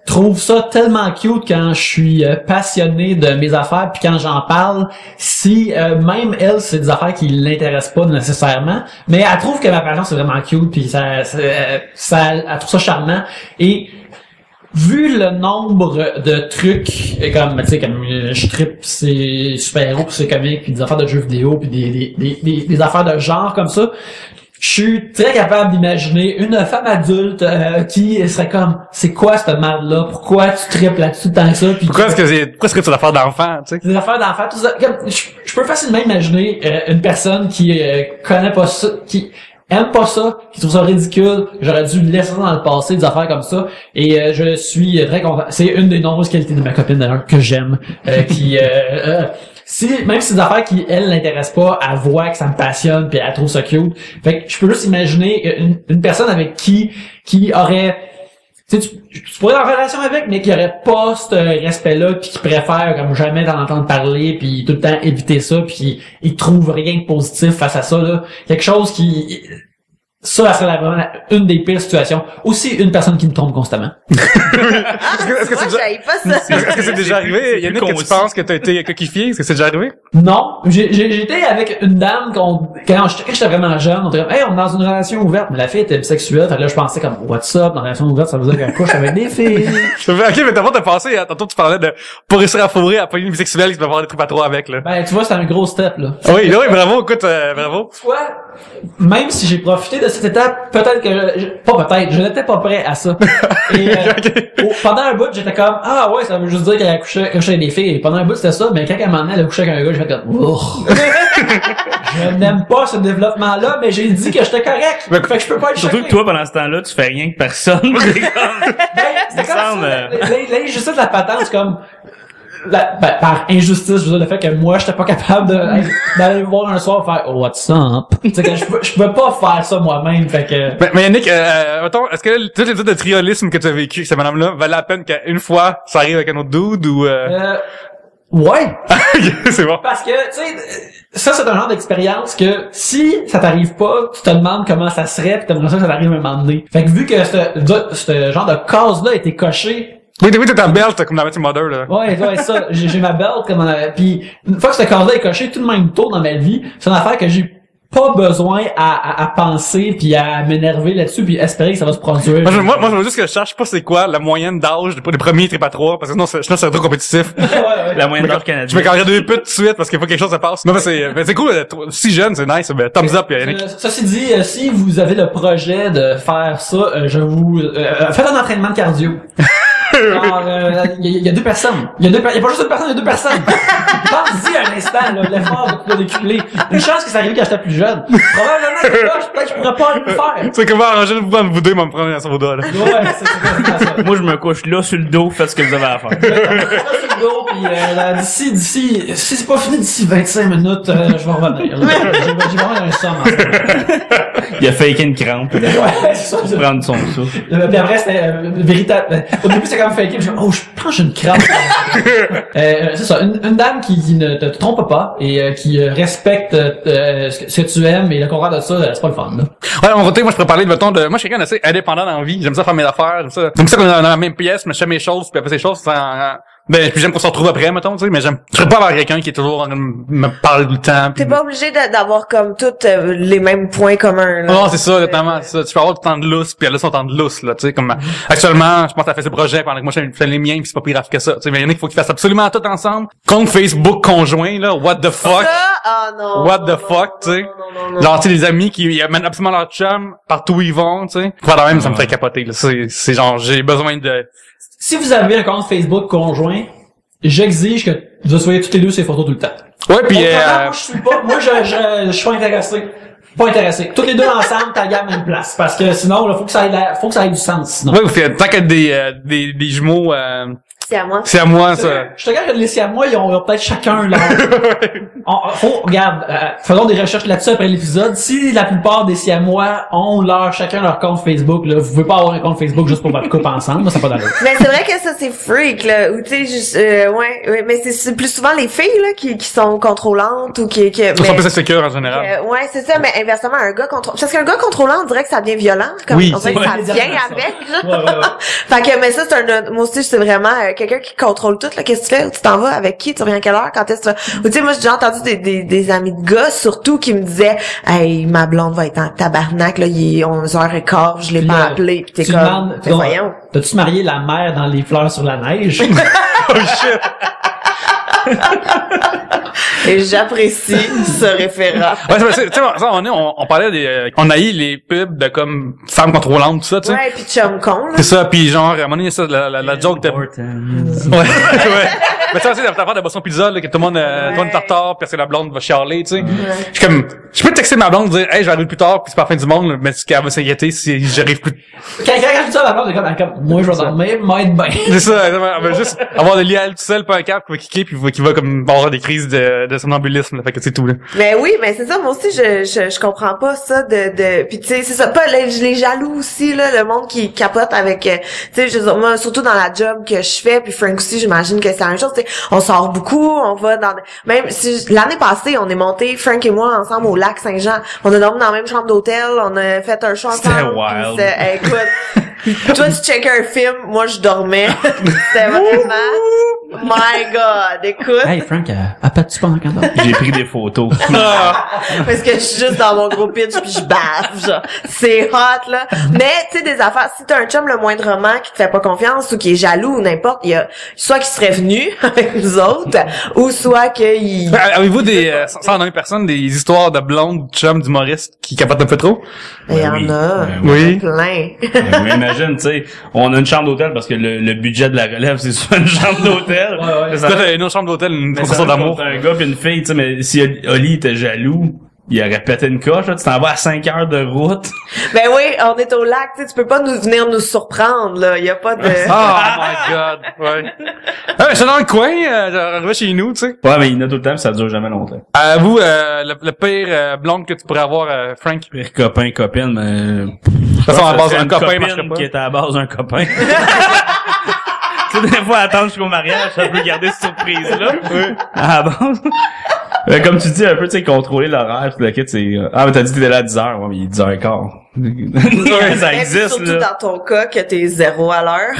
trouve ça tellement cute quand je suis passionné de mes affaires puis quand j'en parle. Si même elle, c'est des affaires qui l'intéressent pas nécessairement, mais elle trouve que ma passion c'est vraiment cute puis ça elle trouve ça charmant et vu le nombre de trucs, comme, tu sais, comme, je trippe c'est super-héros pis c'est comique pis des affaires de jeux vidéo pis des affaires de genre comme ça, je suis très capable d'imaginer une femme adulte, qui serait comme, c'est quoi cette merde-là? Pourquoi tu tripes là-dessus tant que ça? Pis Pourquoi est-ce que c'est une affaire d'enfant, tu sais? des affaires d'enfants, tout ça. Comme, je peux facilement imaginer, une personne qui, connaît pas ça, qui, aime pas ça, qui trouve ça ridicule, j'aurais dû laisser ça dans le passé, des affaires comme ça, et je suis très content. C'est une des nombreuses qualités de ma copine d'ailleurs que j'aime, même si c'est des affaires qui elle l'intéressent pas, elle voit que ça me passionne puis elle trouve ça cute. Fait que je peux juste imaginer une personne avec qui aurait, tu sais, tu pourrais avoir une relation avec, mais qui aurait pas ce respect-là, puis qui préfère comme jamais t'en entendre parler, puis tout le temps éviter ça, puis il trouve rien de positif face à ça, là. Quelque chose qui... Ça serait vraiment une des pires situations. Aussi, une personne qui me trompe constamment. Est-ce que c'est déjà... j'avais pas ça. Est-ce que c'est déjà arrivé? Yannick, que tu penses que t'as été coquifié? Est-ce que c'est déjà arrivé? Non. J'étais avec une dame quand j'étais vraiment jeune, on était comme, hey, on est dans une relation ouverte, mais la fille était bisexuelle, fait que là, je pensais comme, what's up, dans une relation ouverte, ça veut dire qu'elle couche avec des filles. Ok, mais d'abord, t'as pensé, tantôt, tu parlais de, pour réussir à fourrer, à pas une bisexuelle qui peut avoir des trucs à trois avec, là. Ben, tu vois, c'est un gros step, là. Oui, bravo, écoute, bravo. Tu vois, même si j'ai profité de cette étape, peut-être que je n'étais pas prêt à ça. Et pendant un bout, j'étais comme ah ouais, ça veut juste dire qu'elle a couché avec des filles. Et pendant un bout, c'était ça, mais quand elle m'en elle a couché avec un gars, j'ai fait comme je n'aime pas ce développement-là, mais j'ai dit que j'étais correct. Fait que je peux pas être surtout choqué. que toi, pendant ce temps-là, tu fais rien que personne. C'est comme l'injustice de la patente, c'est comme par injustice, je veux dire, le fait que moi, j'étais pas capable d'aller me voir un soir et faire oh, what's up? Tu sais, que je pouvais pas faire ça moi-même, fait que... Mais Yannick, attends, est-ce que toutes les études de triolisme que tu as vécu avec cette madame-là valent la peine qu'une fois ça arrive avec un autre dude ou Ouais. C'est bon. Parce que, tu sais, ça, c'est un genre d'expérience que si ça t'arrive pas, tu te demandes comment ça serait pis t'aimerais ça que ça t'arrive un moment donné. Fait que vu que ce genre de case-là a été coché. Oui, t'as ta belt comme dans Matthew Mother, là. Ouais, ça. J'ai ma belt comme puis une fois que cette case-là est cochée, tout le même tour dans ma vie, c'est une affaire que j'ai pas besoin à penser puis à m'énerver là-dessus puis espérer que ça va se produire. Moi, je veux juste que je cherche pas c'est quoi la moyenne d'âge des premiers trip à 3 parce que sinon c'est trop compétitif. Ouais. La moyenne d'âge canadienne. Je me carrerai 2 putes tout de suite parce qu'il faut que quelque chose se passe. Non, mais c'est cool, si jeune, c'est nice, thumbs up, Yannick. Ceci dit, si vous avez le projet de faire ça, je vous faites un entraînement de cardio. Alors, il y a deux personnes. Il y a pas juste une personne, il y a deux personnes. Pense-y un instant, là, l'effort de décupler. Une chance que ça arrive quand j'étais plus jeune. Probablement que là, peut-être que je pourrais pas le faire. C'est comment arranger le pouvoir de vous deux, me prendre sur vos doigts, là. Ouais, c'est ça. Moi, je me couche là sur le dos, faites ce que vous avez à faire. Je vais sur le dos, puis d'ici, si c'est pas fini d'ici 25 minutes, je vais revenir. J'ai vraiment un somme en ce moment. Il a faké une crampe. Ouais, c'est ça. Pour prendre son souffle. Puis après, c'était véritable. Au début, c'est comme faké, puis je me je pense que j'ai une crampe. C'est ça, une dame qui ne te trompe pas et qui respecte ce que tu aimes et le contraire de ça, c'est pas le fun, là. Ouais, de mon côté, moi, je pourrais parler, mettons, moi, je suis quelqu'un d'assez indépendant dans la vie. J'aime ça faire mes affaires, j'aime ça qu'on est dans la même pièce, mais je fais mes choses, puis après ces choses, puis j'aime qu'on se retrouve après, mettons, tu sais, mais je serais pas avoir quelqu'un qui est toujours en train de me parler tout le temps. T'es pas obligé d'avoir comme toutes les mêmes points communs, là. Non, c'est ça, exactement, c'est ça. Tu peux avoir du temps de lousse, puis elle a son temps de lousse, là, tu sais, comme, actuellement, je pense qu'elle fait ses projets pendant que moi, je fais les miens, puis c'est pas plus grave que ça, tu sais, mais il y en a qui faut qu'ils fassent absolument tout ensemble. Compte Facebook conjoint, là, what the fuck? Non. What the fuck, tu sais? Genre, tu sais, les amis qui amènent absolument leur chum partout où ils vont, tu sais. Quand même, ça me fait capoter, là. C'est genre, j'ai besoin de... Si vous avez un compte Facebook conjoint, j'exige que vous soyez tous les deux ces photos tout le temps. Ouais, puis moi, je suis pas, moi, je suis pas intéressé. Pas intéressé. Tous les deux ensemble, t'as la même place. Parce que sinon, là, faut que ça ait du sens, sinon. ouais, tant qu'il y a des jumeaux, C'est à moi. c'est à moi, ça. Je te regarde que les Siamois, ils ont peut-être chacun leur... Regarde, faisons des recherches là-dessus après l'épisode. Si la plupart des Siamois ont chacun leur compte Facebook, là, vous pouvez pas avoir un compte Facebook juste pour votre couple ensemble, moi, ça n'a pas d'allure. Mais c'est vrai que ça, c'est freak, là. Ou, tu sais, juste, ouais, mais c'est plus souvent les filles, là, qui sont contrôlantes ou qui Ils sont plus insécures, en général. ouais, c'est ça, mais inversement, un gars contrôlant. Parce qu'un gars contrôlant, on dirait que ça devient violent. Comme, Oui, on dirait que ça c'est- vient ouais, avec, ça. genre. Ouais. Fait que, mais ça, moi aussi, c'est vraiment quelqu'un qui contrôle tout, là. Qu'est-ce que tu fais? Où tu t'en vas? Avec qui? Tu reviens à quelle heure? Quand est-ce que tu vas? Ou, tu sais, moi, j'ai déjà entendu des amis de gars, surtout, qui me disaient, hey, ma blonde va être en tabarnak, là, il est 11h15, je l'ai Puis pas là, appelé, pis t'es tu comme, demandes, voyons. t'as-tu marié la mère dans les fleurs sur la neige? Oh shit! Et j'apprécie ce référent. Ouais, tu sais, ça, on parlait on haït les pubs de comme femmes contrôlantes, tout ça, tu sais. Ouais, pis chum con, là. C'est ça, puis genre, à un moment donné, ça, la joke de... Ouais, ouais. Mais tu sais, c'est l'affaire de Boston Pizza, là, que tout le monde, tout le monde est en retard, parce que la blonde va chialer, tu sais. Je suis comme, je peux texter ma blonde, dire, hey, j'arrive plus tard, puis c'est pas la fin du monde, là, mais ce qu'elle va s'inquiéter si j'arrive plus. Quand je dis ça à ma blonde, c'est comme, moi, je vais dormir, m'être bien. C'est ça, elle va juste avoir des liens tout seul, pas un câble, qui va kicker, puis qui va comme avoir des crises de somnambulisme, là. Fait que c'est tout, là. Mais oui, mais c'est ça, moi aussi, je comprends pas ça puis tu sais, c'est ça, pas les jaloux aussi, là, le monde qui capote avec, tu sais, je veux dire, moi, surtout dans la job que je fais, puis Frank aussi, j'imagine que c'est la même chose, tu sais, on sort beaucoup, on va même si, l'année passée, on est monté, Frank et moi, ensemble au lac Saint-Jean, on a dormi dans la même chambre d'hôtel, on a fait un show ensemble. C'était wild. Écoute, toi, tu checkais un film, moi, je dormais. C'était vraiment, my God, écoute. Hey, Frank, appelles-tu pendant quand même? J'ai pris des photos. Parce que je suis juste dans mon gros pitch pis je baffe, genre. C'est hot, là. Mais, tu sais, des affaires, si t'as un chum le moindrement qui te fait pas confiance ou qui est jaloux ou n'importe, il y a soit qu'il serait venu avec nous autres, ou soit qu'il... Avez-vous sans nommer personne, des histoires de blondes, chums, d'humoristes qui capotent un peu trop? Il y en a. Oui. Plein. Mais imagine, tu sais, on a une chambre d'hôtel parce que le budget de la relève, c'est souvent une chambre d'hôtel. Ouais. Toi, t'as une autre chambre d'hôtel, une Mais profession ça, d'amour. un gars pis une fille, tu sais, mais si Oli était jaloux, il aurait pété une coche, là. Tu t'en vas à 5 heures de route. Ben oui, on est au lac, tu sais, tu peux pas venir nous surprendre, là. Il y a pas de... Oh my God, ouais. Ah, mais c'est dans le coin, j'arrivais chez nous, tu sais. Ouais, mais il y en a tout le temps pis ça dure jamais longtemps. Vous, le pire blonde que tu pourrais avoir, Frank. Pire copain, copine, mais... De toute façon, à la base, Ça serait un une copain copine marcherait pas. qui est à la base d'un copain. Tu sais, des fois, attendre jusqu'au mariage, ça peut garder cette surprise-là. À la base. Comme tu dis, un peu, tu sais, contrôler l'horaire, pis le kit, c'est... Ah, mais t'as dit que t'étais là à 10h. Ouais, mais il est 10h15. Ça Mais existe, surtout là. dans ton cas, que t'es 0 à l'heure.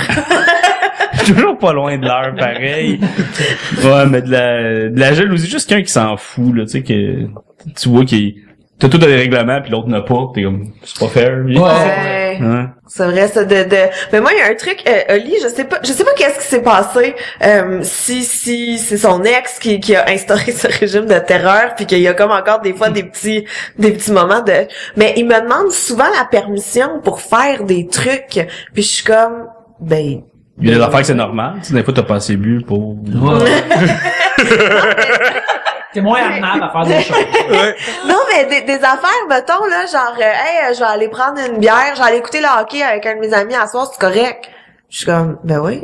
Je suis toujours pas loin de l'heure, pareil. Ouais, mais de la jalousie, juste quelqu'un qui s'en fout, là, tu sais, que tu vois qu'il... T'as tout dans les règlements, puis l'autre n'a pas. T'es comme, c'est pas fair. lui. Ouais. Hein? C'est vrai, ça, mais moi, il y a un truc, Oli, je sais pas qu'est-ce qui s'est passé, si c'est son ex qui a instauré ce régime de terreur, puis qu'il y a comme encore des fois des petits moments mais il me demande souvent la permission pour faire des trucs, puis je suis comme, ben... Il y a des affaires que c'est normal. Tu sais, des fois, t'as pas assez bu pour... C'est moins aimable à faire des choses. Ouais. Non, mais des affaires, mettons, là, genre, hey, je vais aller prendre une bière, je vais aller écouter le hockey avec un de mes amis à soir, c'est correct. Je suis comme, ben oui,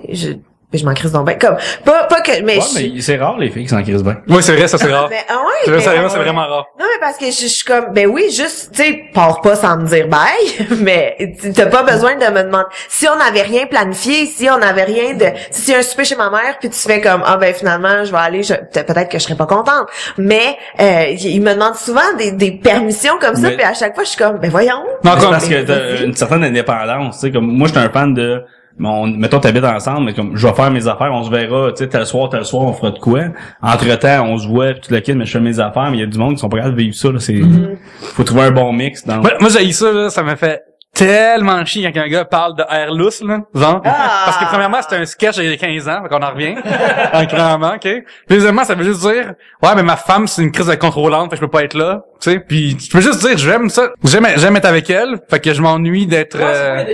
je m'en crisse donc bien. Comme, pas que, mais Ouais, mais c'est rare, les filles qui s'en crissent bien. Oui, c'est vrai, ça, c'est rare. mais, ah ouais, C'est mais- sérieusement, c'est vraiment rare. Non, mais parce que je suis comme, ben oui, juste, tu sais, pars pas sans me dire bye, mais t'as pas besoin de me demander. Si on n'avait rien planifié, si on n'avait rien de, si y a un souper chez ma mère, puis tu fais comme, ah ben finalement, je vais aller, peut-être que je serais pas contente, mais il me demande souvent des permissions comme ça, Mais- puis à chaque fois, je suis comme, ben voyons. Non, C'est comme, parce que t'as une certaine indépendance, tu sais, comme moi, j'étais un fan de... mettons, t'habites ensemble, mais comme, je vais faire mes affaires, on se verra, tu sais, tel soir, on fera de quoi. Entre-temps, on se voit, pis tout le kit, mais je fais mes affaires, mais il y a du monde qui sont pas capables de vivre ça, là, c'est... Faut trouver un bon mix dans... moi, j'ai eu ça, là, ça m'a fait tellement chier quand un gars parle de air lousse, là, genre. Ah! Parce que premièrement, c'était un sketch il y a 15 ans, donc on en revient. Clairement, ok. Puis deuxièmement, ça veut juste dire, ouais, mais ma femme, c'est une crise de contrôlante, fait que je peux pas être là, tu sais. Puis tu peux juste dire, j'aime ça, j'aime être avec elle, fait que je m'ennuie d'être,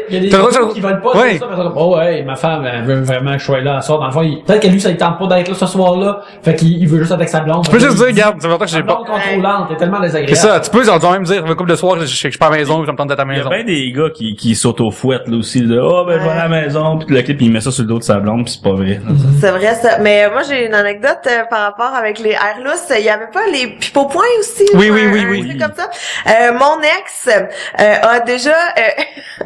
Il y a des t'as le droit gens de- qui veulent pas Ouais. dire ça, parce que, oh ouais, ma femme, elle veut vraiment que je sois là à soir. Dans le fond, peut-être que lui, ça ne tente pas d'être là ce soir-là. Fait qu'il veut juste être avec sa blonde. Tu peux juste dire, regarde, ça fait longtemps que Sa j'ai pas. blonde contrôlante, c'est tellement désagréable. C'est ça, tu peux genre même dire, un couple de soir, je suis pas à la maison, je me tente d'être à la Il y a maison. bien des gars qui s'auto-fouettent, là, aussi, de, oh, ben, je vais à la maison, pis le clip, il met ça sur le dos de sa blonde, pis c'est pas vrai. là. C'est vrai ça. Mais moi j'ai une anecdote par rapport avec les air lousses. Il y avait pas les pipeaux-points aussi. Oui, ou oui, un- oui, un oui. truc comme ça. Mon ex a déjà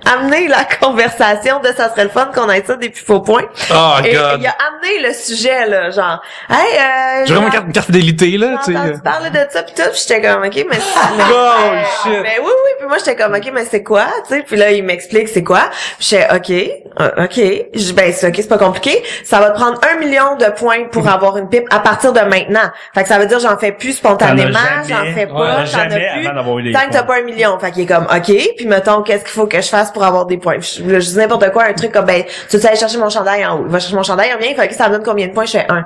amené la conversation de ça serait le fun qu'on ait ça des pipeaux-points. Oh, Et God. il a amené le sujet là, genre, hey, J'ai vraiment une carte fidélité, là, tu j'ai sais. entendu parler de ça pis tout, pis j'étais comme ok mais Oh, shit. mais oui puis moi j'étais comme ok mais c'est quoi, tu sais, puis là il m'explique c'est quoi, puis j'étais ok je dis ben c'est ok, c'est pas compliqué, ça va te prendre 1 million de points pour avoir une pipe à partir de maintenant, fait que ça veut dire j'en fais plus spontanément, T'en as j'en jamais. fais Ouais, pas, j'en jamais ai plus avant d'avoir eu les tant que t'as points. pas 1 million, fait qu'il est comme ok, puis mettons qu'est-ce qu'il faut que je fasse pour avoir des points, je dis n'importe quoi, un truc comme ben tu sais aller chercher mon chandail en haut, il va chercher mon chandail, il revient, fait que ça me donne combien de points, je fais 1.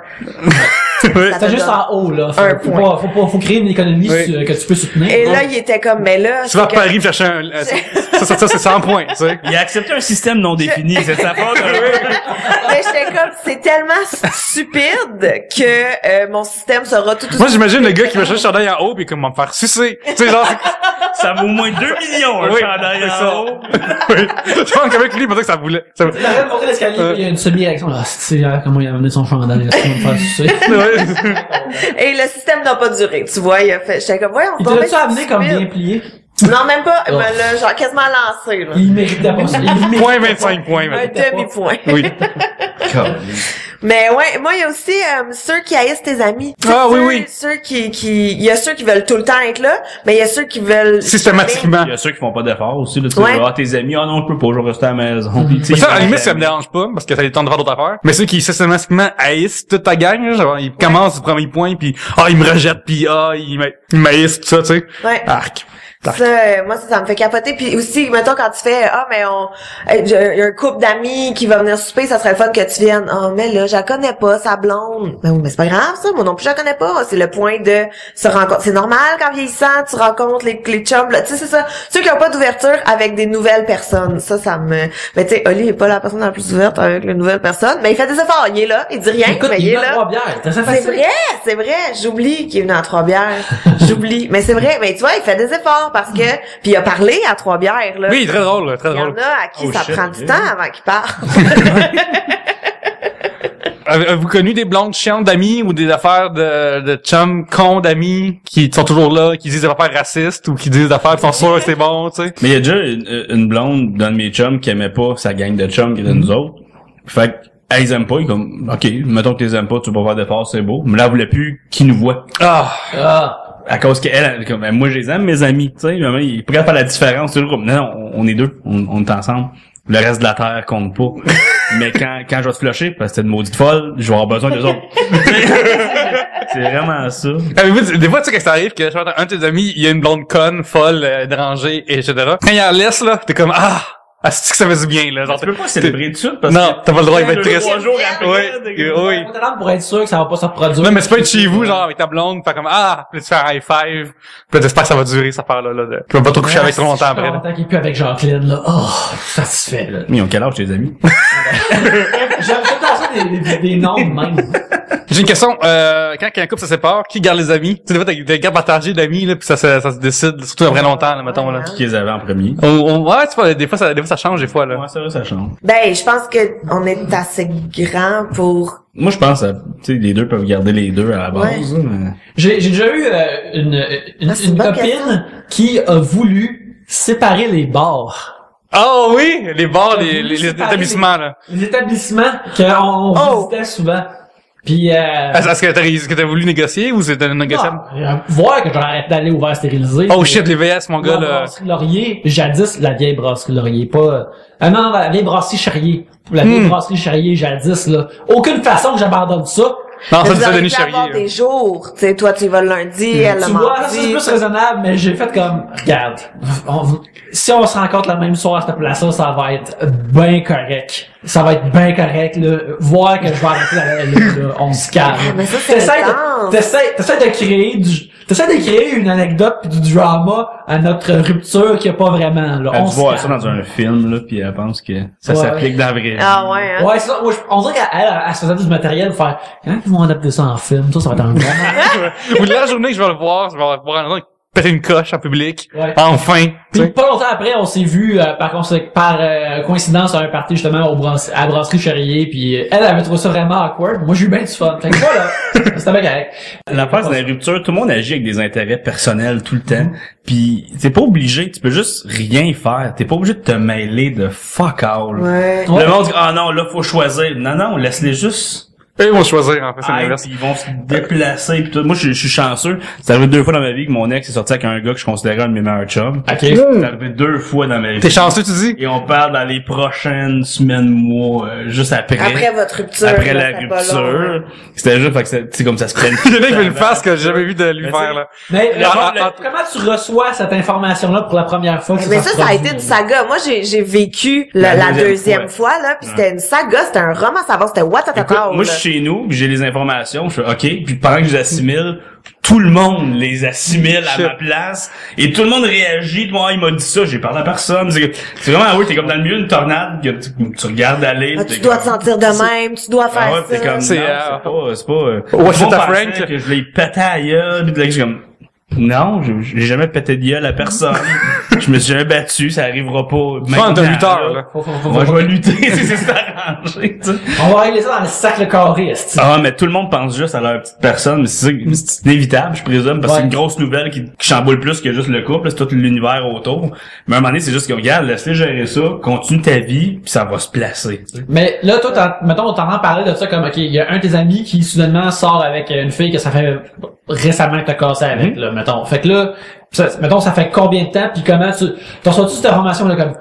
Ça C'est te juste donne en haut, là. un point. Faut créer une économie que tu peux soutenir. Et là, il était comme, mais là, Tu vas à Paris chercher ça, c'est 100 points, tu sais. Il a accepté un système non défini, c'est sa faute. mais j'étais comme, c'est tellement stupide que mon système sera tout Moi, j'imagine le gars qui va chercher le chandail en haut pis comme va me faire sucer. Tu sais, genre, Ça vaut au moins 2 millions, un oui, chandail c'est en ça. haut. Oui. Je pense qu'avec lui, il pensait que ça voulait. Il arrête de monter l'escalier, il y a une semi-réaction. Ah, c'est comment il a amené son chandail, là, ça va me faire sucer. Et le système n'a pas duré, tu vois, il a fait, j'étais comme, voyons, Il te l'a-tu amené comme bien plié? Non, même pas, Oh. il me l'a genre quasiment lancé, là. Il méritait pas ça. Point 25 points, Un maintenant. demi-point. Oui. Mais ouais, moi il y a aussi ceux qui haïssent tes amis. Ah, Ceux- oui. Ceux qui il y a ceux qui veulent tout le temps être là, mais il y a ceux qui veulent Systématiquement. Il y a ceux qui font pas d'efforts aussi, là, tu sais, Ouais. genre, tes amis, non, je peux pas, je vais rester à la maison. Puis, tu sais, Mais ça, à la ils limite, vont ça me dérange pas, parce que ça les tente de faire d'autres affaires. Mais ceux qui systématiquement haïssent toute ta gang, là, genre, ils commencent du premier point, puis ils me rejettent, puis ils m'haïssent, tout ça, tu sais. Ouais. Arc. Ça, moi ça me fait capoter. Puis aussi, mettons quand tu fais mais il y a un couple d'amis qui va venir souper, ça serait le fun que tu viennes. Oh mais là, je la connais pas, sa blonde. Ben oui, mais c'est pas grave ça, moi non plus je la connais pas. C'est le point de se rencontrer. C'est normal quand vieillissant, tu rencontres les chums. Tu sais c'est ça. Ceux qui ont pas d'ouverture avec des nouvelles personnes, ça me. Mais tu sais, Oli est pas la personne la plus ouverte avec les nouvelles personnes, mais il fait des efforts. Il est là, il dit rien, Écoute, mais il est a là. 3 bières. C'est C'est vrai. J'oublie qu'il est venu à Trois-Bières. J'oublie. Mais c'est vrai. Mais tu vois, il fait des efforts parce que, puis il a parlé à Trois-Bières, là. Oui, très drôle, très Il y en drôle. a à qui Oh, ça shit, prend du oui. temps avant qu'il parle. Avez-vous connu des blondes chiantes d'amis ou des affaires de chums cons d'amis qui sont toujours là, qui disent des affaires racistes ou qui disent des affaires qui sont sûrs que c'est bon, tu sais? Mais il y a déjà une blonde d'un de mes chums qui aimait pas sa gang de chums qui était nous autres. Fait que, elle les aime pas, il est comme, ok, mettons que tu les aimes pas, tu vas pas faire d'efforts, c'est beau. Mais là, elle voulait plus qu'ils nous voient. Ah. À cause qu'elle, elle, comme, ben, moi, je les aime, mes amis, tu sais, il pourrait faire la différence, toujours comme, non, on est deux, on est ensemble. Le reste de la terre compte pas. Mais quand je vais te flusher, parce que t'es une maudite folle, je vais avoir besoin d'eux autres. C'est vraiment ça. Des fois, tu sais, quand ça arrive que genre, un de tes amis, il y a une blonde conne, folle, dérangée, et etc. Quand il en laisse, là, t'es comme, c'est que ça fait du bien, là. Genre, Tu peux pas célébrer tout ça parce non, que t'as pas le droit, il va être 2, triste. 3 jours après, Oui, t'es comme, oui. On t'attend pour être sûr que ça va pas se reproduire. Non, mais c'est pas être chez vous, genre, avec ta blonde, faire comme, puis tu fais un high five, puis là, t'espères que ça va durer, cette affaire-là, là. Tu vas pas trop coucher avec trop longtemps après, là. Tant qu'il est plus avec Jacqueline, là. Oh, satisfait, là. Mais ils ont quel âge, tes amis? J'aime tout ça des noms de même. J'ai une question, quand un couple se sépare, qui garde les amis? Tu sais, des fois, t'as des gardes partagés d'amis, là, pis ça se décide, surtout après longtemps, là, mettons, là. Qui les avait en premier? Ouais, tu vois, des fois, ça change, des fois, là. Ouais, c'est vrai, ça change. Ben, je pense que on est assez grand pour... Moi, je pense, tu sais, les deux peuvent garder les deux à la base, Ouais. là, mais... J'ai déjà eu une c'est une bonne copine question. qui a voulu séparer les bars. Oh oui, les bars, T'as les voulu séparer établissements, là. Les établissements qu'on Oh! visitait souvent. Puis Est-ce que t'as voulu négocier ou c'était négociable? voir que j'aurais arrêté d'aller ouvert stérilisé. Oh shit, les VS, mon gars, La là. brasserie Laurier, jadis la vieille brasserie Laurier, pas... non, la vieille brasserie Charrier. La vieille brasserie Charrier, jadis, là. Aucune façon que j'abandonne ça. Non, ça, Vous c'est auriez Denis pu avoir Charrier. des jours. Tu sais, toi, tu y vas le lundi, elle le Tu vois, ça, c'est mardi. plus raisonnable, mais j'ai fait comme, regarde, si on se rencontre le même soir à cette place-là, ça va être bien correct. Ça va être bien correct, là. Voir que je vais arrêter là, on se calme. mais ça, c'est intense. T'essaies de créer une anecdote pis du drama à notre rupture qu'il n'y a pas vraiment, là. Elle On a dû se voir ça calme. dans un film, là, pis elle pense que ça Ouais. s'applique dans la vraie vie. Ah ouais, hein? Ouais, c'est ça. Ouais, on dirait qu'elle se faisait du matériel pour faire, quand ils vont adapter ça en film, ça va être un drama. Ou la journée que je vais le voir, je vais voir un péter une coche en public. Ouais. Enfin. tu Puis sais. pas longtemps après, on s'est vu par coïncidence à un party justement à la brasserie Charrier, puis elle avait trouvé ça vraiment awkward. Moi j'ai eu bien du fun. Fait que voilà, c'était bien correct. L'affaire, c'est dans les ruptures, tout le monde agit avec des intérêts personnels tout le temps. Puis t'es pas obligé, tu peux juste rien faire. T'es pas obligé de te mêler de fuck all. Ouais. Ouais. Le monde dit, non, là, faut choisir. Non, laisse-les juste. Eux, ils vont choisir, en fait, c'est Puis l'inverse. ils vont se déplacer pis tout. Moi, je suis chanceux. C'est arrivé 2 fois dans ma vie que mon ex est sorti avec un gars que je considérais un de mes meilleurs chums. Ok. C'est arrivé 2 fois dans ma vie. T'es chanceux, tu dis? Et on parle dans les prochaines semaines, mois, juste après. Après votre rupture. Après là, la c'est pas long, ouais. rupture. C'était juste, fait que c'est comme ça se prenne. Il y en a qui veulent une face que j'ai jamais vu de lui Mais faire, c'est- là. Mais Ah, comment tu reçois cette information-là pour la première fois? que Mais ça a se été une produit? saga. Moi, j'ai vécu La la deuxième deuxième fois, là, puis c'était une saga, c'était un roman, ça va, c'était Écoute, Watatata. moi, je suis chez nous, puis j'ai les informations, je fais OK, puis pendant que je les assimile, tout le monde les assimile à ma place, et tout le monde réagit, moi, il m'a dit ça, j'ai parlé à personne, c'est vraiment, oui, t'es comme dans le milieu d'une tornade, que tu regardes aller. Tu dois te sentir de même, tu dois faire ça. T'es comme, c'est pas, ouais, c'est ta Frank. Que je l'ai pété à la gueule, pis là, je suis comme, non, j'ai jamais pété de gueule à personne. Je me suis jamais battu, ça arrivera pas. Prends de 8 heures, là. Moi, je vais lutter, c'est arrangé, tu sais. On va régler ça dans le cercle carré, est-ce que... Ah, mais tout le monde pense juste à leur petite personne, mais c'est inévitable, je présume, parce que c'est une grosse nouvelle qui chamboule plus que juste le couple, c'est tout l'univers autour. Mais à un moment donné, c'est juste que, regarde, laisse-les gérer ça, continue ta vie, puis ça va se placer, tu sais. Mais là, toi, mettons, on t'entend parler de ça comme, OK, il y a un de tes amis qui, soudainement, sort avec une fille que ça fait récemment que t'as cassé avec, là, mettons. Fait que là, mettons, ça fait combien de temps, puis comment t'en reçois-tu cette information, là, comme,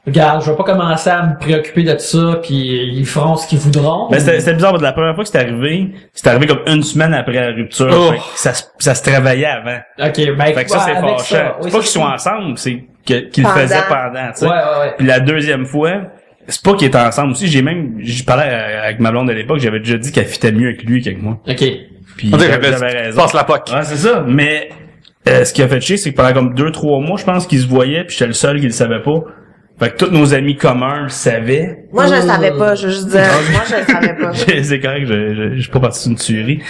regarde, je vais pas commencer à me préoccuper de ça, puis ils feront ce qu'ils voudront. Ben, c'était bizarre, parce que la première fois que c'est arrivé comme une semaine après la rupture. Fait que ça se travaillait avant. OK, ben, fait que ça, c'est fâchant. C'est pas qu'ils soient ensemble, c'est qu'ils le faisaient pendant, tu sais. Ouais. Puis la deuxième fois, c'est pas qu'ils étaient ensemble aussi. J'ai parlé avec ma blonde de l'époque, j'avais déjà dit qu'elle fitait mieux avec lui qu'avec moi. OK. Puis j'avais raison. Passe la POC. Ouais, c'est ça. Mais ce qui a fait chier, c'est que pendant comme 2-3 mois, je pense qu'ils se voyaient, puis j'étais le seul qui le savait pas. Fait que tous nos amis communs le savaient. Moi, je le savais pas, je veux juste dire. Moi, je le savais pas. C'est correct, je suis pas parti d'une tuerie.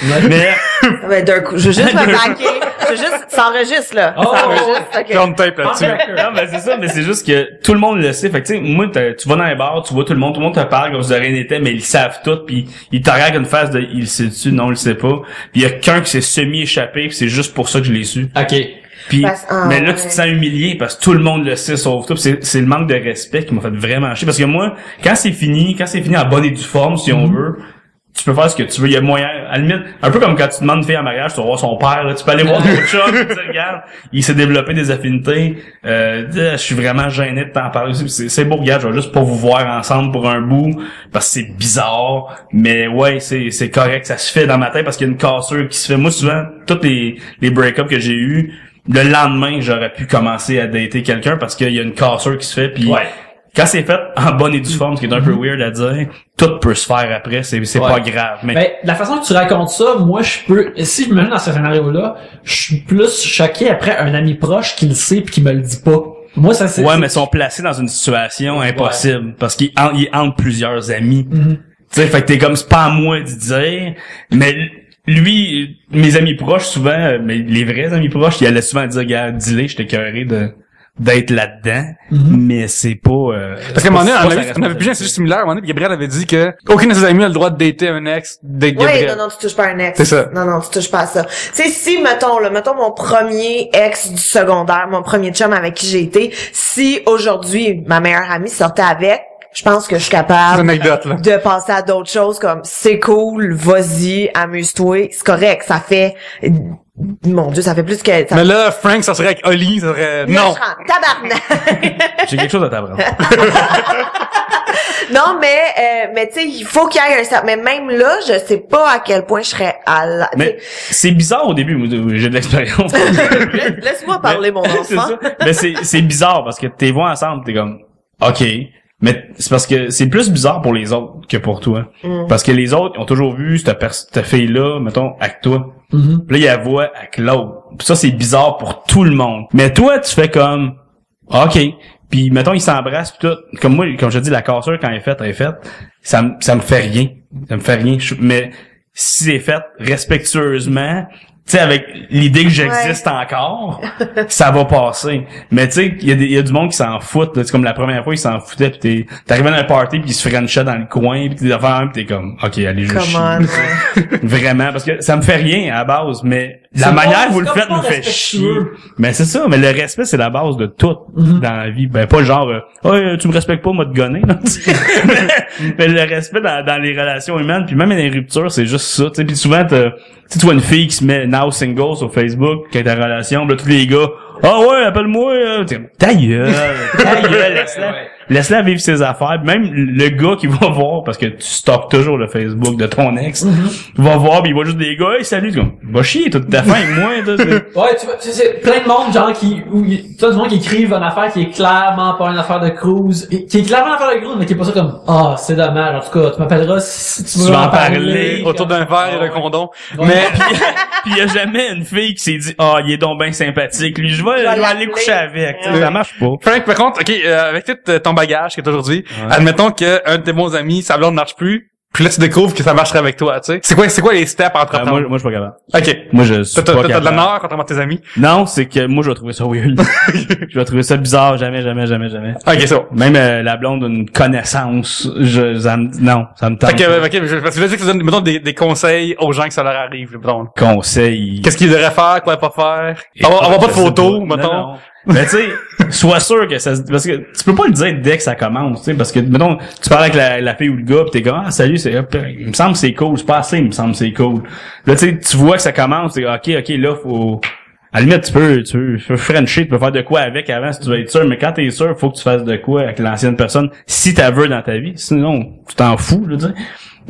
Mais d'un coup, je veux juste me baquer. Ça enregistre, là. Oh, ça enregistre, ok. Comme tape là-dessus. non, mais c'est ça, mais c'est juste que tout le monde le sait. Fait que tu sais, moi, tu vas dans les bars, tu vois tout le monde te parle comme si de rien n'était, mais ils savent tout, puis ils te regardent une face de il le sait-tu, non, il le sait pas. Puis il y a qu'un qui s'est semi-échappé, puis c'est juste pour ça que je l'ai su. OK. Puis, mais là, tu te sens humilié parce que tout le monde le sait sauf toi. C'est le manque de respect qui m'a fait vraiment chier. Parce que moi, quand c'est fini en bonne et due forme, si on veut, tu peux faire ce que tu veux. Il y a moyen, à la limite, un peu comme quand tu demandes une fille en mariage, tu vas voir son père, là, tu peux aller voir ton chum, tu dis, regarde, il s'est développé des affinités, je suis vraiment gêné de t'en parler aussi. C'est beau, regarde, je vais juste pas vous voir ensemble pour un bout, parce que c'est bizarre, mais ouais, c'est correct, ça se fait dans ma tête parce qu'il y a une cassure qui se fait. Moi, souvent, tous les break-ups que j'ai eus, le lendemain, j'aurais pu commencer à dater quelqu'un parce qu'il y a une cassure qui se fait, puis quand c'est fait en bonne et due forme, ce qui est un peu weird à dire, tout peut se faire après, c'est pas grave. Mais la façon que tu racontes ça, moi, si je me mets dans ce scénario-là, je suis plus choqué après un ami proche qui le sait pis qui me le dit pas. Moi, ça c'est... Ouais, mais ils sont placés dans une situation impossible, parce qu'ils entre plusieurs amis. Tu sais, fait que t'es comme, c'est pas à moi de dire, mais lui, mes amis proches, souvent, mais les vrais amis proches, ils allaient souvent dire, gars, dis-le, j'étais écœuré d'être là-dedans, mais c'est pas... parce qu'à un moment donné, on avait plus un sujet similaire. À un moment donné, Gabriel avait dit que aucun de ses amis a le droit de dater un ex, date Gabriel. Oui, non, tu touches pas un ex. C'est ça. Non, tu touches pas à ça. Tu sais, si, mettons mon premier ex du secondaire, mon premier chum avec qui j'ai été, si aujourd'hui, ma meilleure amie sortait avec, je pense que je suis capable de passer à d'autres choses comme c'est cool, vas-y, amuse-toi, c'est correct, ça fait mon Dieu, ça fait plus que ça. Mais là, Frank, ça serait avec Oli, ça serait non. Tabarnak. J'ai quelque chose à t'apprendre. Non, mais tu sais, il faut qu'il y ait un certain... Mais même là, je sais pas à quel point je serais à la... Mais c'est bizarre au début, j'ai de l'expérience. Laisse-moi parler, mon enfant. C'est ça. Mais c'est bizarre parce que t'es vois ensemble, t'es comme, OK. Mais c'est parce que c'est plus bizarre pour les autres que pour toi. Parce que les autres ont toujours vu cette fille-là, mettons, avec toi. Puis là, ils la voient avec l'autre. Puis ça, c'est bizarre pour tout le monde. Mais toi, tu fais comme, OK. Puis mettons, ils s'embrassent pis tout. Comme moi, comme je dis, la cassure, quand elle est faite, ça me fait rien. Ça me fait rien. Mais si c'est fait respectueusement, tu sais, avec l'idée que j'existe encore, ça va passer. Mais tu sais, il y a du monde qui s'en fout. C'est comme la première fois, ils s'en foutaient. Pis t'arrives à un party pis ils se frenchaient dans le coin pis t'es affaires pis t'es comme, OK, allez juste chier. Vraiment, parce que ça me fait rien à la base, mais la manière que vous le faites me fait chier. Mais c'est ça, mais le respect, c'est la base de tout dans la vie. Ben, pas le genre, tu me respectes pas, moi te gonner. mais le respect dans les relations humaines, puis même dans les ruptures, c'est juste ça. Tu sais, puis souvent, tu vois une fille qui se met now single sur Facebook, qui est en relation, pis là, tous les gars, ouais, appelle-moi, ta gueule, laisse-la. laisse-la vivre ses affaires. Même le gars qui va voir, parce que tu stockes toujours le Facebook de ton ex, va voir, pis il voit juste des gars, hey, salut, tu comme, va chier, toute ta fin, moi, Ouais, tu vois, c'est plein de monde, genre, toi, du monde qui écrivent une affaire qui est clairement pas une affaire de cruise, qui est clairement une affaire de cruise, mais qui est pas ça comme, c'est dommage, en tout cas, tu m'appelleras si tu veux en parler. Autour d'un verre et d'un condom. Ouais. Mais, pis y a jamais une fille qui s'est dit, il est donc bien sympathique, lui, je vais aller coucher avec, ça marche pas. Frank, par contre, ok, avec tout ton bagage que t'as aujourd'hui, admettons que un de tes bons amis, sa blonde ne marche plus, puis là tu découvres que ça marcherait avec toi, tu sais. C'est quoi les steps entre temps? Moi, je suis pas capable. Ok. Moi, je suis pas capable. T'as de l'honneur contrairement à tes amis? Non, c'est que moi, je vais trouver ça weird. Je vais trouver ça bizarre, jamais. Ok, c'est bon. Même la blonde d'une connaissance, ça me tente. Parce que là, tu donnes, mettons, des conseils aux gens que ça leur arrive, mettons. Conseil. Qu'est-ce qu'ils devraient faire, quoi pas faire? On va pas de photos, mettons. Non. Mais tu sais, sois sûr que parce que tu peux pas le dire dès que ça commence, tu sais, parce que mettons, tu parles avec la fille ou le gars, pis t'es comme salut, il me semble que c'est cool, c'est pas assez, il me semble que c'est cool. Là tu sais, tu vois que ça commence, t'es ok, là faut à la limite tu peux frencher, tu peux faire de quoi avec avant si tu veux être sûr, mais quand t'es sûr, faut que tu fasses de quoi avec l'ancienne personne si t'as veux dans ta vie, sinon tu t'en fous, je veux dire.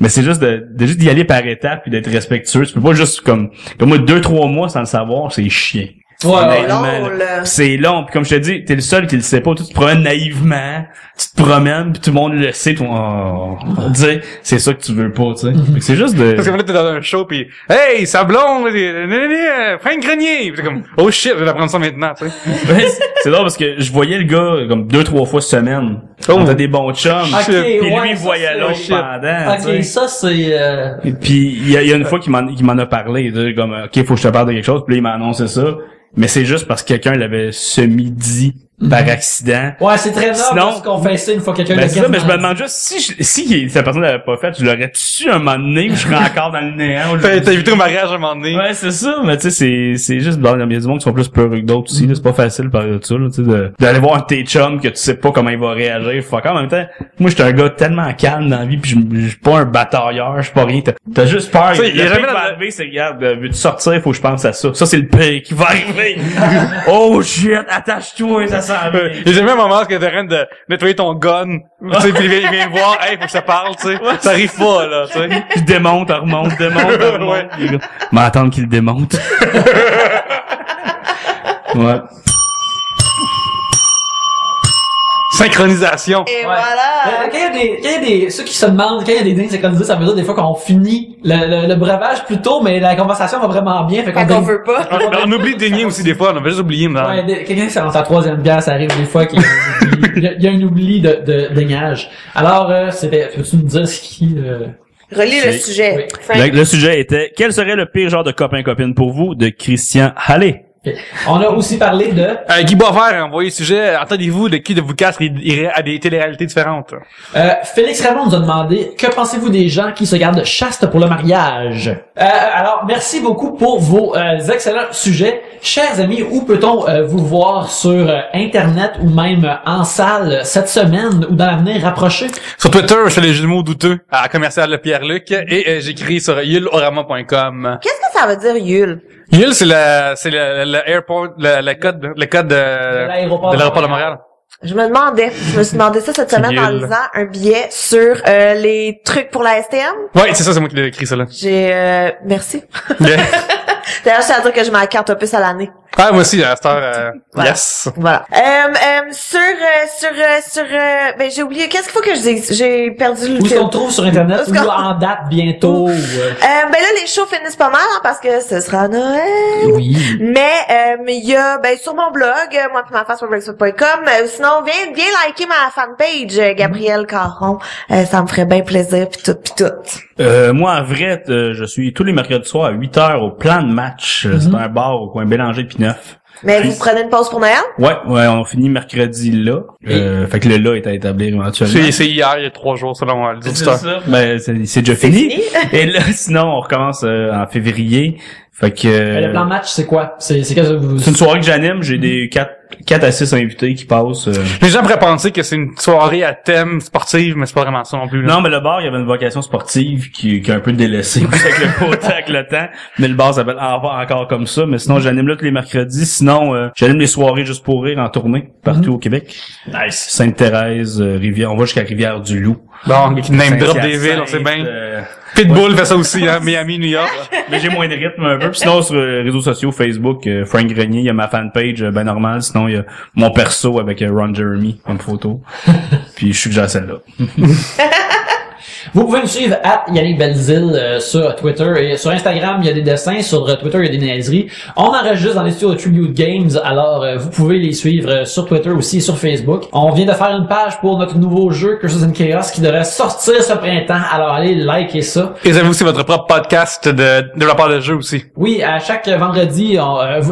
Mais c'est juste juste d'y aller par étapes puis d'être respectueux. Tu peux pas juste comme moi 2-3 mois sans le savoir, c'est chiant. Ouais, c'est long, puis comme je te dis, t'es le seul qui le sait pas, tu te promènes naïvement, tu te promènes, puis tout le monde le sait, tu sais, c'est ça que tu veux pas, tu sais. C'est juste de... Parce que là, t'es dans un show, pis hey, sa blonde, Frank Grenier! Pis t'es comme, oh shit, je vais apprendre ça maintenant, tu sais. C'est drôle parce que je voyais le gars comme 2-3 fois semaine. On a des bons chums. Okay, puis lui, il voyait l'autre pendant. Ok, ça, c'est... Puis il y a une fois qu'il m'en a parlé, comme, ok, faut que je te parle de quelque chose, puis là, il m'a annoncé ça. Mais c'est juste parce que quelqu'un l'avait semi-dit par accident. Ouais, c'est très rare de se confesser une fois que quelqu'un l'a fait. Mais je me demande juste si cette personne l'avait pas fait, je l'aurais su un moment donné ou je serais encore dans le néant. T'as évité au mariage un moment donné. Ouais, c'est ça, mais tu sais, c'est juste, il y a du monde qui sont plus peureux que d'autres aussi, là. C'est pas facile de parler de ça, là, tu sais, d'aller voir un de tes chums que tu sais pas comment il va réagir. Faut en même temps, moi, j'étais un gars tellement calme dans la vie pis je suis pas un batailleur, je suis pas rien. T'as juste peur. Le pire qui va arriver, c'est, regarde, veux-tu sortir, faut que je pense à ça. Ça, c'est le pire qui va arriver. Oh shit, attache-toi, ça sent bien. Il y a jamais un moment où t'es en train de nettoyer ton gun, tu sais, pis il vient me voir, hey, faut que ça parle, tu sais. Ça arrive pas, là, tu sais. Je démonte, remonte. Ouais. Mais attendre qu'il le démonte. Ouais. Synchronisation. Et Ouais. voilà. Quand il y a des, ceux qui se demandent, quand il y a des drinks synchronisés, ça veut dire des fois qu'on finit le breuvage plus tôt, mais la conversation va vraiment bien, fait Quand on veut pas. On oublie de dénier aussi des fois, on avait juste oublié, ouais, quelqu'un qui est dans sa troisième bière, ça arrive des fois qu'il y a un oubli de déniage. Alors, peux-tu nous dire ce qui, Relis le sujet. Oui. Frank. Le sujet était, quel serait le pire genre de copain-copine pour vous, de Christian Hallé? Okay. On a aussi parlé de... Guy Boisvert a envoyé le sujet. Entendez-vous de qui de vous quatre irait à des téléréalités différentes? Félix Raymond nous a demandé que pensez-vous des gens qui se gardent chastes pour le mariage? Alors, merci beaucoup pour vos excellents sujets. Chers amis, où peut-on vous voir sur Internet ou même en salle cette semaine ou dans l'avenir rapproché? Sur Twitter, je fais les jeux de mots douteux à commercial Pierre-Luc et j'écris sur yulorama.com. Qu'est-ce que ça veut dire, Yul? Yul, c'est le airport, le code de l'aéroport de Montréal. Je me suis demandé ça cette semaine en lisant un billet sur les trucs pour la STM. Ouais, c'est ça, c'est moi qui l'ai écrit ça là. Merci. Yeah. D'ailleurs, je tiens à dire que je m'en carte un peu à l'année. Ah, moi aussi, à cette heure, Voilà. yes. Voilà. Ben, j'ai oublié. Qu'est-ce qu'il faut que je dise? J'ai perdu le Où est-ce qu'on trouve sur Internet Où est-ce ou en date bientôt? Ben là, les shows finissent pas mal, hein, parce que ce sera Noël. Oui. Mais il y a, sur mon blog, moi pis ma face.blogspot.com, sinon, viens liker ma fanpage, Gabrielle Caron. Ça me ferait bien plaisir pis tout. Moi, en vrai, je suis tous les mercredis soirs à 8h au Plan de Match. C'est un bar au coin Bélanger puis Neuf. Mais vous prenez une pause pour Noël? Ouais, on finit mercredi là. Fait que le là est à établir éventuellement. C'est hier, il y a 3 jours, selon les auditeurs. Ben, c'est déjà fini. Et là, sinon, on recommence en février. Fait que... Le plan de match, c'est quoi? C'est une soirée que j'anime, j'ai des 4 4 à 6 invités qui passent. Les gens pourraient penser que c'est une soirée à thème sportive, mais c'est pas vraiment ça non plus. Là. Non, mais le bar, il y avait une vocation sportive qui a un peu délaissé avec le temps. Mais le bar s'appelle encore comme ça. Mais sinon, j'anime là tous les mercredis. Sinon, j'anime les soirées juste pour rire en tournée partout au Québec. Nice. Sainte-Thérèse, Rivière. On va jusqu'à Rivière-du-Loup. Bon, qui name drop des villes, on sait bien. Pitbull fait ça aussi, hein, Miami, New York. Mais j'ai moins de rythme un peu. Puis sinon, sur les réseaux sociaux, Facebook, Frank Grenier, il y a ma fanpage, ben normal. Sinon, il y a mon perso avec Ron Jeremy comme photo. Puis je suggère celle-là. Vous pouvez nous suivre @Yannick Belzile sur Twitter et sur Instagram, il y a des dessins, sur Twitter, il y a des niaiseries. On enregistre dans les studios de Tribute Games, alors vous pouvez les suivre sur Twitter aussi et sur Facebook. On vient de faire une page pour notre nouveau jeu Curses and Chaos qui devrait sortir ce printemps, alors allez liker ça. Et vous avez aussi votre propre podcast de développeurs de jeux aussi. Oui, à chaque vendredi,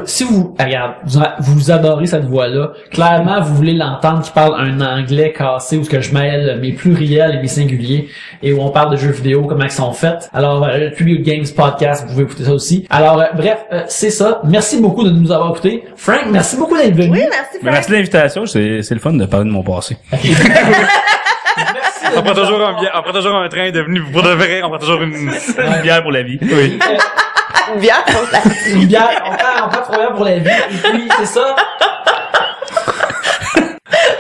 si vous regarde, vous adorez cette voix-là, clairement vous voulez l'entendre qui parle un anglais cassé où ce que je mêle mes pluriels et mes singuliers et où on parle de jeux vidéo, comment ils sont faits. Alors, Tribute Games Podcast, vous pouvez écouter ça aussi. Alors, bref, c'est ça. Merci beaucoup de nous avoir écoutés. Frank, merci beaucoup d'être venu. Oui, merci Frank. Merci de l'invitation. C'est le fun de parler de mon passé. Merci. On prend toujours un train de venir pour de vrai, on prend toujours une bière pour la vie. Oui. Une bière pour la Une bière, on prend 3 bières pour la vie. Et puis, c'est ça.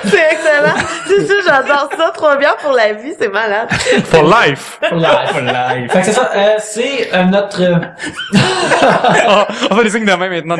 C'est excellent. C'est sûr, j'adore ça. 3 bières pour la vie, c'est malade. For life. For life. Fait que c'est ça. C'est notre... On fait des signes de main maintenant.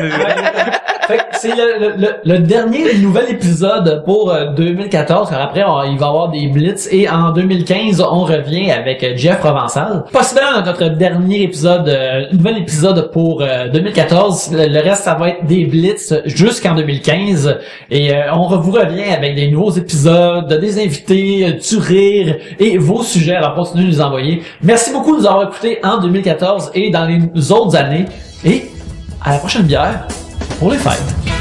Fait que c'est le dernier nouvel épisode pour 2014, car après il va y avoir des blitz et en 2015 on revient avec Jeff Provençal. Possiblement notre dernier épisode, nouvel épisode pour 2014. Le reste ça va être des blitz jusqu'en 2015 et on vous revient avec des nouveaux épisodes, des invités, du rire et vos sujets. Alors continuez de nous envoyer. Merci beaucoup de nous avoir écoutés en 2014 et dans les autres années et à la prochaine bière pour les fêtes.